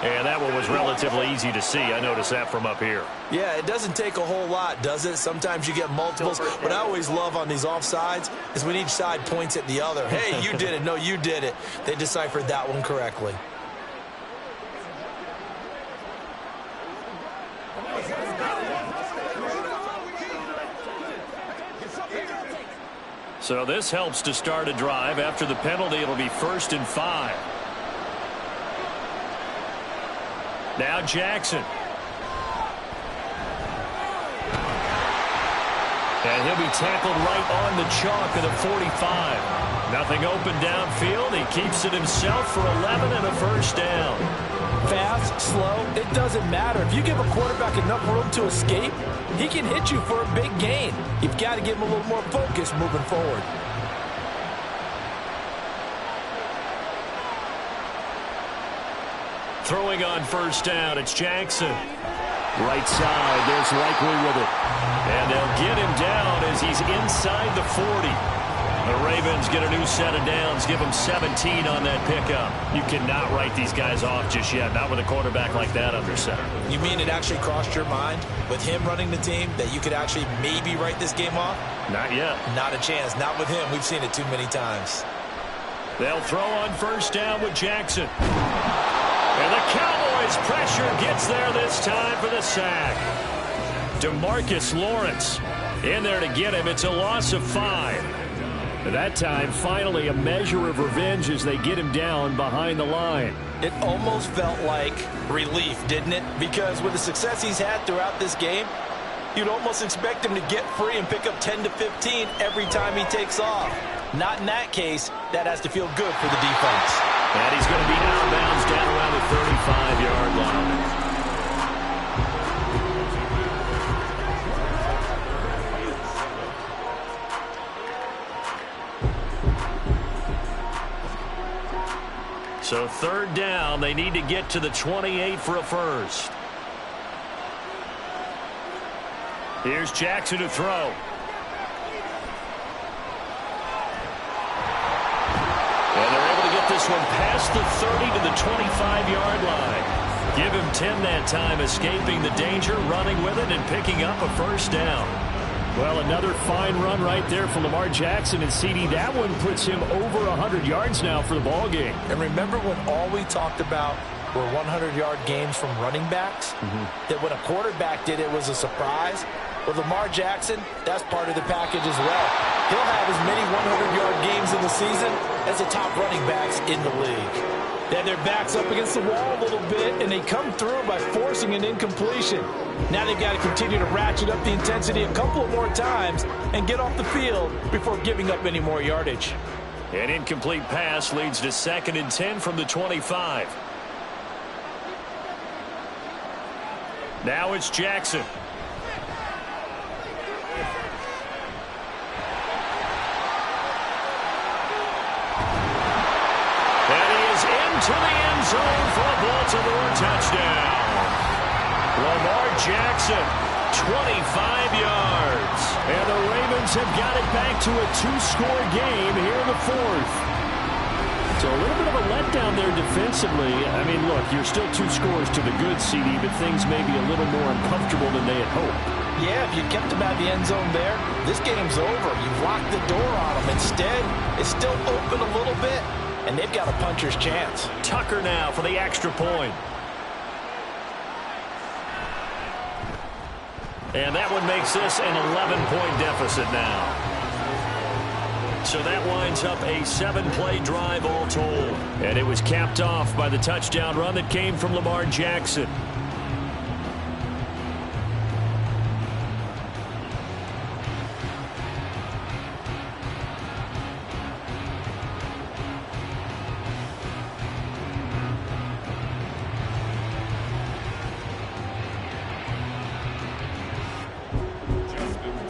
And that one was relatively easy to see. I noticed that from up here. Yeah, it doesn't take a whole lot, does it? Sometimes you get multiples. What I always love on these offsides is when each side points at the other. Hey, you did it. No, you did it. They deciphered that one correctly. So this helps to start a drive. After the penalty, it'll be 1st and 5. Now Jackson. And he'll be tackled right on the chalk of the 45. Nothing open downfield. He keeps it himself for 11 and a first down. Fast, slow, it doesn't matter. If you give a quarterback enough room to escape, he can hit you for a big gain. You've got to give him a little more focus moving forward. Throwing on first down, it's Jackson. Right side, there's Likely with it. And they'll get him down as he's inside the 40. The Ravens get a new set of downs, give them 17 on that pickup. You cannot write these guys off just yet, not with a quarterback like that under center. You mean it actually crossed your mind with him running the team that you could actually maybe write this game off? Not yet. Not a chance. Not with him. We've seen it too many times. They'll throw on first down with Jackson. And the Cowboys pressure gets there this time for the sack. DeMarcus Lawrence in there to get him. It's a loss of 5. At that time, finally a measure of revenge as they get him down behind the line. It almost felt like relief, didn't it? Because with the success he's had throughout this game, you'd almost expect him to get free and pick up 10 to 15 every time he takes off. Not in that case. That has to feel good for the defense. And he's going to be out of bounds down around the 35-yard line. So third down, they need to get to the 28 for a first. Here's Jackson to throw. And they're able to get this one past the 30 to the 25-yard line. Give him 10 that time, escaping the danger, running with it, and picking up a first down. Well, another fine run right there from Lamar Jackson and CD. That one puts him over 100 yards now for the ball game. And remember when all we talked about were 100-yard games from running backs? That when a quarterback did it was a surprise? Well, Lamar Jackson, that's part of the package as well. He'll have as many 100-yard games in the season as the top running backs in the league. They had their backs up against the wall a little bit, and they come through by forcing an incompletion. Now they've got to continue to ratchet up the intensity a couple of more times and get off the field before giving up any more yardage. An incomplete pass leads to 2nd and 10 from the 25. Now it's Jackson. To the end zone for a Baltimore touchdown. Lamar Jackson, 25 yards. And the Ravens have got it back to a 2-score game here in the 4th. So a little bit of a letdown there defensively. I mean, look, you're still 2 scores to the good, CD, but things may be a little more uncomfortable than they had hoped. Yeah, if you kept them out of the end zone there, this game's over. You've locked the door on them. Instead, it's still open a little bit. And they've got a puncher's chance. Tucker now for the extra point. And that one makes this an 11-point deficit now. So that winds up a 7-play drive all told. And it was capped off by the touchdown run that came from Lamar Jackson.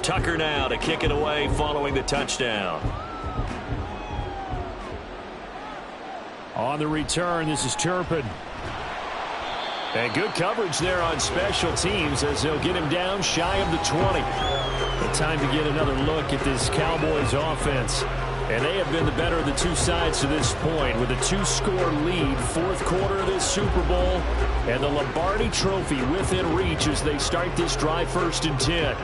Tucker now to kick it away following the touchdown. On the return, this is Turpin. And good coverage there on special teams as they'll get him down shy of the 20. But time to get another look at this Cowboys offense. And they have been the better of the two sides to this point with a 2-score lead, 4th quarter of this Super Bowl. And the Lombardi Trophy within reach as they start this drive 1st and 10.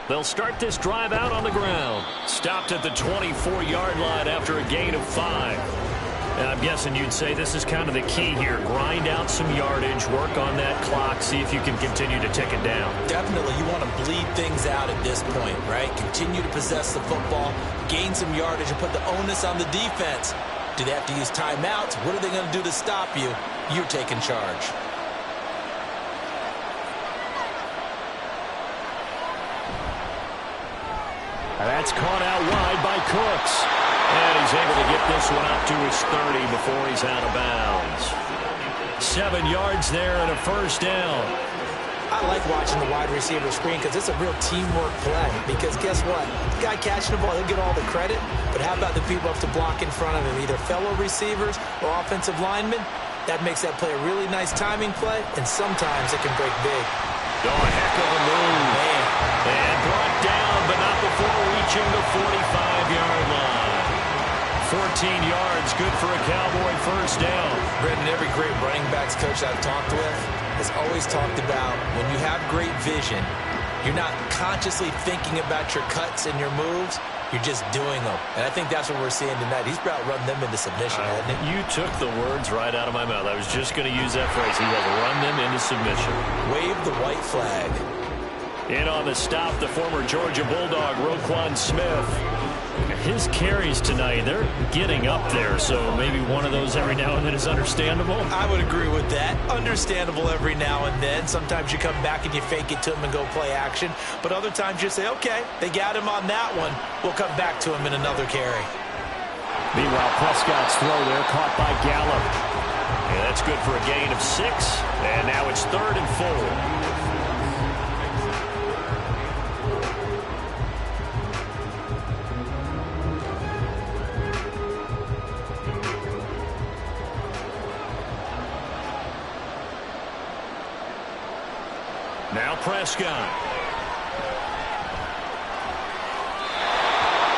They'll start this drive out on the ground. Stopped at the 24-yard line after a gain of 5. And I'm guessing you'd say this is kind of the key here. Grind out some yardage, work on that clock, see if you can continue to tick it down. Definitely. You want to bleed things out at this point, right? Continue to possess the football, gain some yardage, and put the onus on the defense. Do they have to use timeouts? What are they going to do to stop you? You're taking charge. That's caught out wide by Cooks. And he's able to get this one up to his 30 before he's out of bounds. 7 yards there and a first down. I like watching the wide receiver screen because it's a real teamwork play. Because guess what? The guy catching the ball, he'll get all the credit. But how about the people have to block in front of him, either fellow receivers or offensive linemen? That makes that play a really nice timing play, and sometimes it can break big. Oh, a heck of a move. Man. And brought down, but not before reaching the 45-yard line. 14 yards, good for a Cowboy first down. Brendan, every great running backs coach I've talked with has always talked about when you have great vision, you're not consciously thinking about your cuts and your moves. You're just doing them. And I think that's what we're seeing tonight. He's about run them into submission, hasn't he? You took the words right out of my mouth. I was just going to use that phrase. He has run them into submission. Wave the white flag. In on the stop, the former Georgia Bulldog, Roquan Smith. His carries tonight, they're getting up there, so maybe one of those every now and then is understandable. I would agree with that. Understandable every now and then. Sometimes you come back and you fake it to him and go play action. But other times you say, okay, they got him on that one. We'll come back to him in another carry. Meanwhile, Prescott's throw there caught by Gallup. And that's good for a gain of 6. And now it's 3rd and 4. Now Prescott.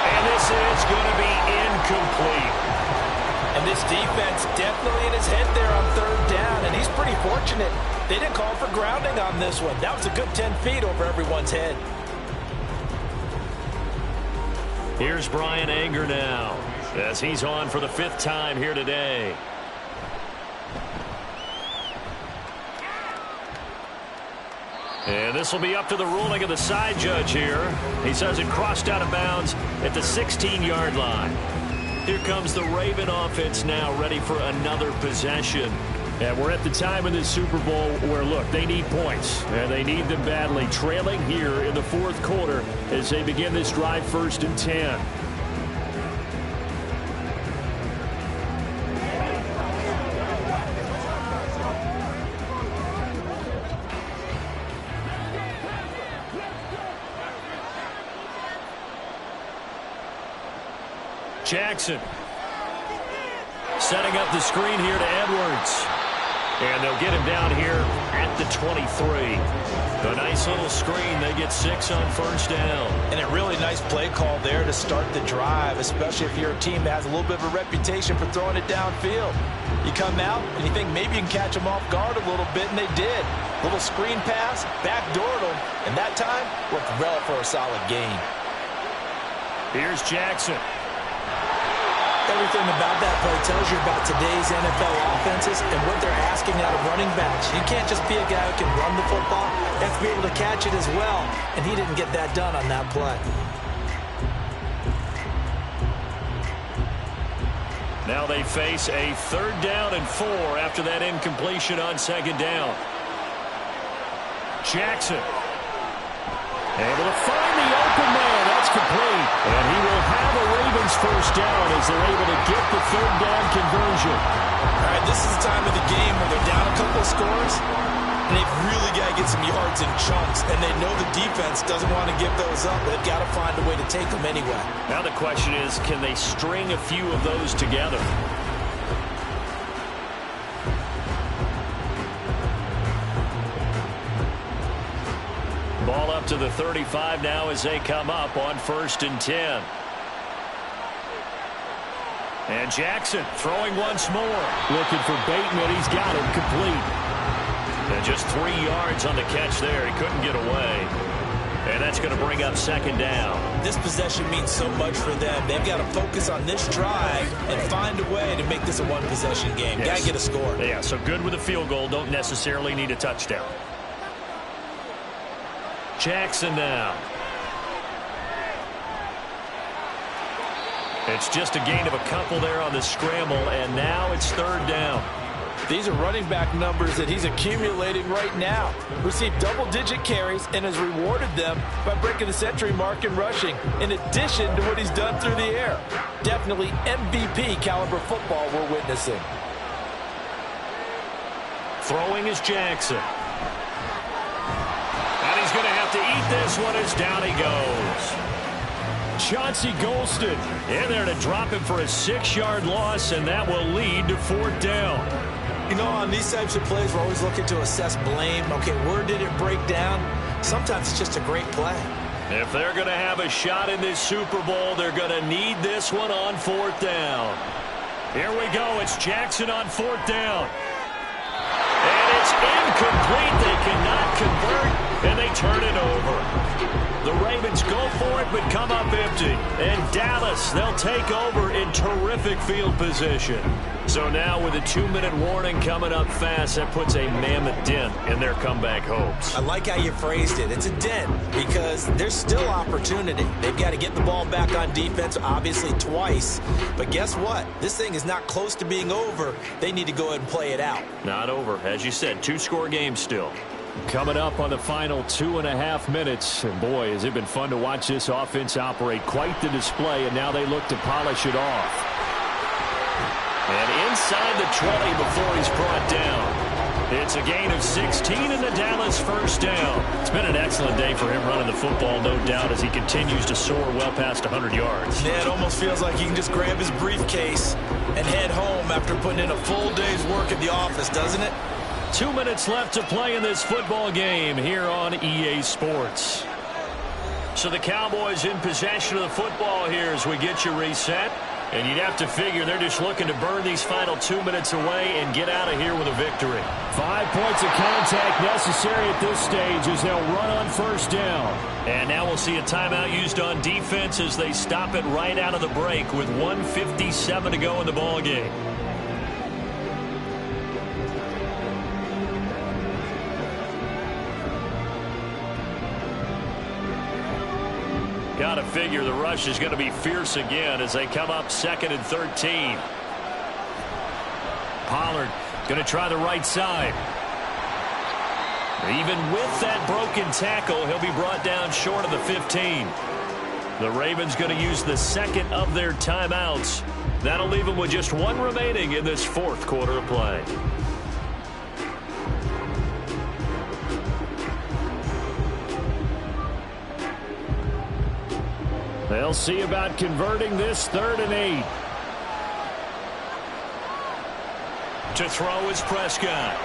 And this is going to be incomplete. And this defense definitely in his head there on 3rd down, and he's pretty fortunate. They didn't call for grounding on this one. That was a good 10 feet over everyone's head. Here's Brian Anger now, as he's on for the 5th time here today. And this will be up to the ruling of the side judge here. He says it crossed out of bounds at the 16-yard line. Here comes the Raven offense now, ready for another possession. And we're at the time in this Super Bowl where, look, they need points. And they need them badly. Trailing here in the 4th quarter as they begin this drive 1st and 10. Jackson setting up the screen here to Edwards. And they'll get him down here at the 23. A nice little screen. They get 6 on 1st down. And a really nice play call there to start the drive, especially if you're a team that has a little bit of a reputation for throwing it downfield. You come out and you think maybe you can catch them off guard a little bit, and they did. Little screen pass, backdoored them, and that time worked well for a solid gain. Here's Jackson. Everything about that play tells you about today's NFL offenses and what they're asking out of running backs. You can't just be a guy who can run the football. You have to be able to catch it as well, and he didn't get that done on that play. Now they face a 3rd down and 4 after that incompletion on 2nd down. Jackson able to find the open man. That's complete. And he will have a Ravens first down as they're able to get the 3rd down conversion. All right, this is the time of the game where they're down a couple of scores, and they've really got to get some yards in chunks, and they know the defense doesn't want to give those up. They've got to find a way to take them anyway. Now the question is, can they string a few of those together? Ball up to the 35 now as they come up on 1st and 10. And Jackson throwing once more. Looking for Bateman. He's got it complete. And just 3 yards on the catch there. He couldn't get away. And that's going to bring up 2nd down. This possession means so much for them. They've got to focus on this drive and find a way to make this a one-possession game. Yes. Got to get a score. Yeah, so good with a field goal. Don't necessarily need a touchdown. Jackson now. It's just a gain of a couple there on the scramble, and now it's third down. These are running back numbers that he's accumulating right now. Received double-digit carries and has rewarded them by breaking the century mark in rushing, in addition to what he's done through the air. Definitely MVP caliber football we're witnessing. Throwing is Jackson. And he's going to have to eat this one as down he goes. Chauncey Golston in there to drop him for a 6-yard loss, and that will lead to fourth down. You know, on these types of plays, we're always looking to assess blame. Okay, where did it break down? Sometimes it's just a great play. If they're going to have a shot in this Super Bowl, they're going to need this one on fourth down. Here we go. It's Jackson on fourth down. And it's incomplete. They cannot convert, and they turn it over. The Ravens go for it, but come up empty. And Dallas, they'll take over in terrific field position. So now with a 2-minute warning coming up fast, that puts a mammoth dent in their comeback hopes. I like how you phrased it. It's a dent because there's still opportunity. They've got to get the ball back on defense, obviously twice. But guess what? This thing is not close to being over. They need to go ahead and play it out. Not over. As you said, 2-score game still. Coming up on the final 2.5 minutes. And boy, has it been fun to watch this offense operate. Quite the display, and now they look to polish it off. And inside the 20 before he's brought down. It's a gain of 16 and the Dallas first down. It's been an excellent day for him running the football, no doubt, as he continues to soar well past 100 yards. Yeah, it almost feels like he can just grab his briefcase and head home after putting in a full day's work at the office, doesn't it? 2 minutes left to play in this football game here on EA Sports. So the Cowboys in possession of the football here as we get you reset. And you'd have to figure they're just looking to burn these final 2 minutes away and get out of here with a victory. 5 points of contact necessary at this stage as they'll run on first down. And now we'll see a timeout used on defense as they stop it right out of the break with 1:57 to go in the ball game. Got to figure the rush is going to be fierce again as they come up 2nd and 13. Pollard going to try the right side. Even with that broken tackle, he'll be brought down short of the 15. The Ravens going to use the second of their timeouts. That'll leave them with just one remaining in this fourth quarter of play. They'll see about converting this 3rd and 8. To throw is Prescott.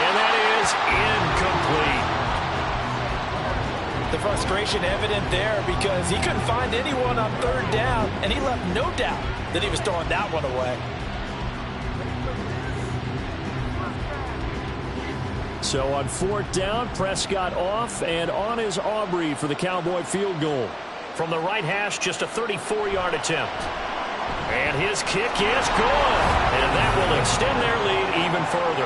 And that is incomplete. The frustration evident there because he couldn't find anyone on 3rd down, and he left no doubt that he was throwing that one away. So on 4th down, Prescott off, and on is Aubrey for the Cowboy field goal. From the right hash, just a 34-yard attempt. And his kick is good. And that will extend their lead even further.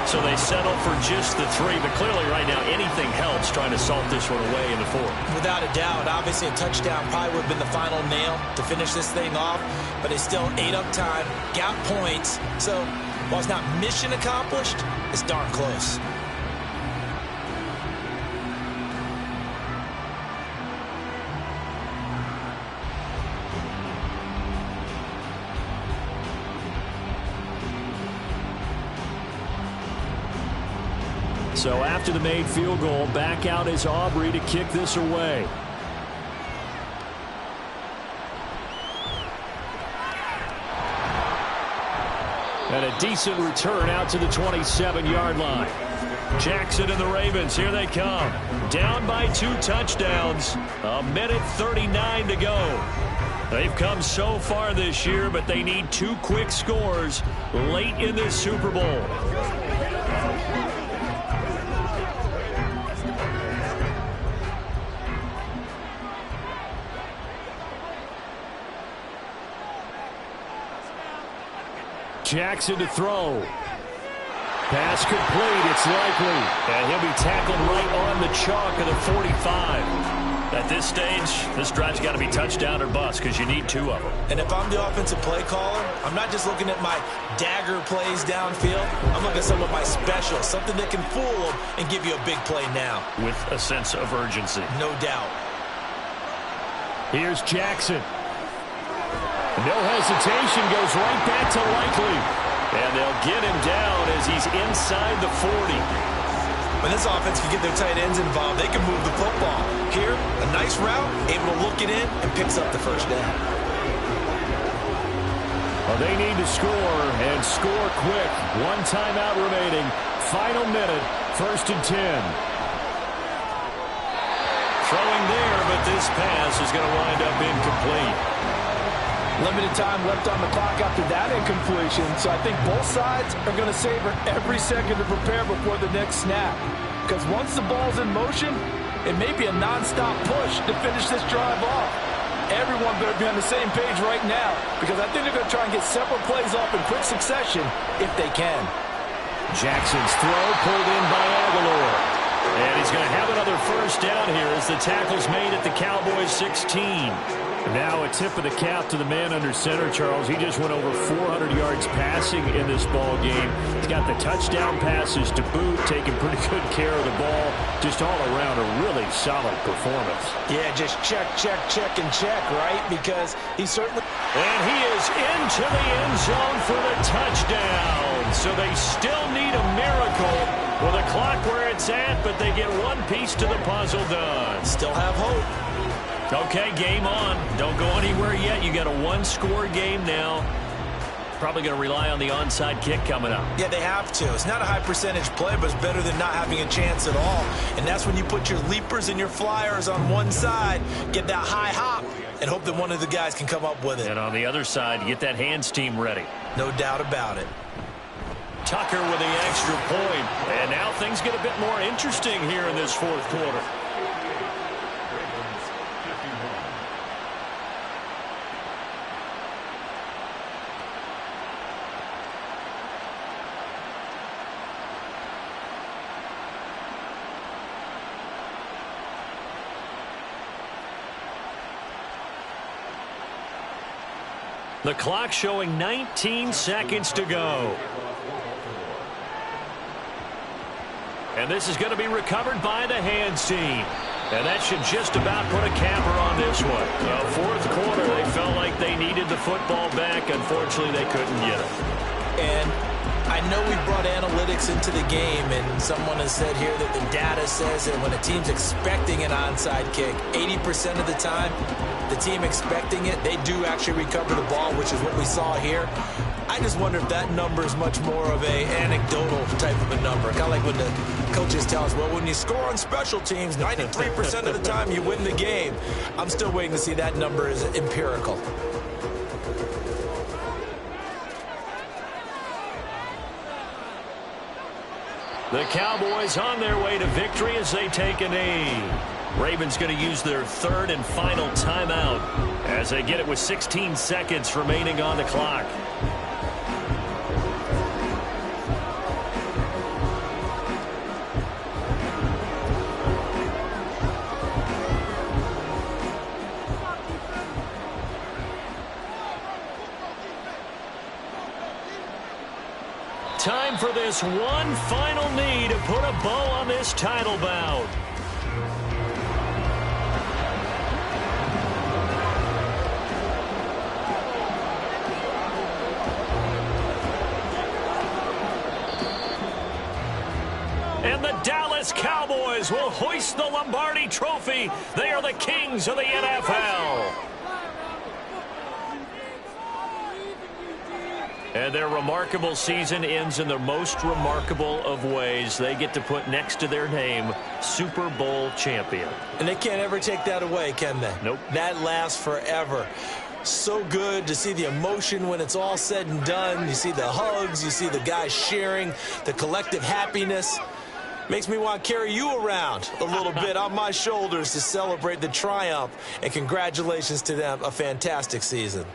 So they settle for just the 3, but clearly right now anything helps trying to salt this one away in the 4th. Without a doubt, obviously a touchdown probably would have been the final nail to finish this thing off, but they still ate up time, got points. So while it's not mission accomplished, it's darn close. So after the made field goal, back out is Aubrey to kick this away. And a decent return out to the 27-yard line. Jackson and the Ravens, here they come. Down by 2 touchdowns. 1:39 to go. They've come so far this year, but they need 2 quick scores late in this Super Bowl. Jackson to throw. Pass complete. It's Likely. And he'll be tackled right on the chalk of the 45. At this stage, this drive's got to be touchdown or bust because you need 2 of them. And if I'm the offensive play caller, I'm not just looking at my dagger plays downfield. I'm looking at some of my specials, something that can fool them and give you a big play now. With a sense of urgency. No doubt. Here's Jackson. No hesitation, goes right back to Likely. And they'll get him down as he's inside the 40. When this offense can get their tight ends involved, they can move the football. Here, a nice route, able to look it in, and picks up the first down. Well, they need to score, and score quick. 1 timeout remaining. Final minute, 1st and 10. Throwing there, but this pass is going to wind up incomplete. Limited time left on the clock after that incompletion, so I think both sides are going to savor every second to prepare before the next snap. Because once the ball's in motion, it may be a nonstop push to finish this drive off. Everyone better be on the same page right now, because I think they're going to try and get several plays off in quick succession if they can. Jackson's throw pulled in by Aguilar. And he's going to have another first down here as the tackle's made at the Cowboys 16. Now a tip of the cap to the man under center, Charles. He just went over 400 yards passing in this ball game. He's got the touchdown passes to boot, taking pretty good care of the ball. Just all around a really solid performance. Yeah, just check, and check, right? Because he certainly... And he is into the end zone for the touchdown. So they still need a miracle with a clock where it's at, but they get one piece to the puzzle done. Still have hope. Okay, game on. Don't go anywhere yet. You got a 1-score game now. Probably going to rely on the onside kick coming up. Yeah, they have to. It's not a high percentage play, but it's better than not having a chance at all. And that's when you put your leapers and your flyers on one side, get that high hop, and hope that one of the guys can come up with it. And on the other side, get that hands team ready. No doubt about it. Tucker with the extra point. And now things get a bit more interesting here in this 4th quarter. The clock showing 19 seconds to go. And this is going to be recovered by the hands team. And that should just about put a capper on this one. So 4th quarter, they felt like they needed the football back. Unfortunately, they couldn't get it. And I know we brought analytics into the game, and someone has said here that the data says that when a team's expecting an onside kick, 80% of the time, the team expecting it, they do actually recover the ball, which is what we saw here. I just wonder if that number is much more of a anecdotal type of a number. Kind of like when the coaches tell us, well, when you score on special teams, 93% of the time you win the game. I'm still waiting to see that number is empirical. The Cowboys on their way to victory as they take a knee. Ravens going to use their 3rd and final timeout as they get it with 16 seconds remaining on the clock. Time for this one final knee to put a bow on this title bout. And the Dallas Cowboys will hoist the Lombardi Trophy. They are the kings of the NFL. And their remarkable season ends in the most remarkable of ways. They get to put next to their name, Super Bowl champion. And they can't ever take that away, can they? Nope. That lasts forever. So good to see the emotion when it's all said and done. You see the hugs, you see the guys sharing, the collective happiness. Makes me want to carry you around a little bit on my shoulders to celebrate the triumph. And congratulations to them, a fantastic season.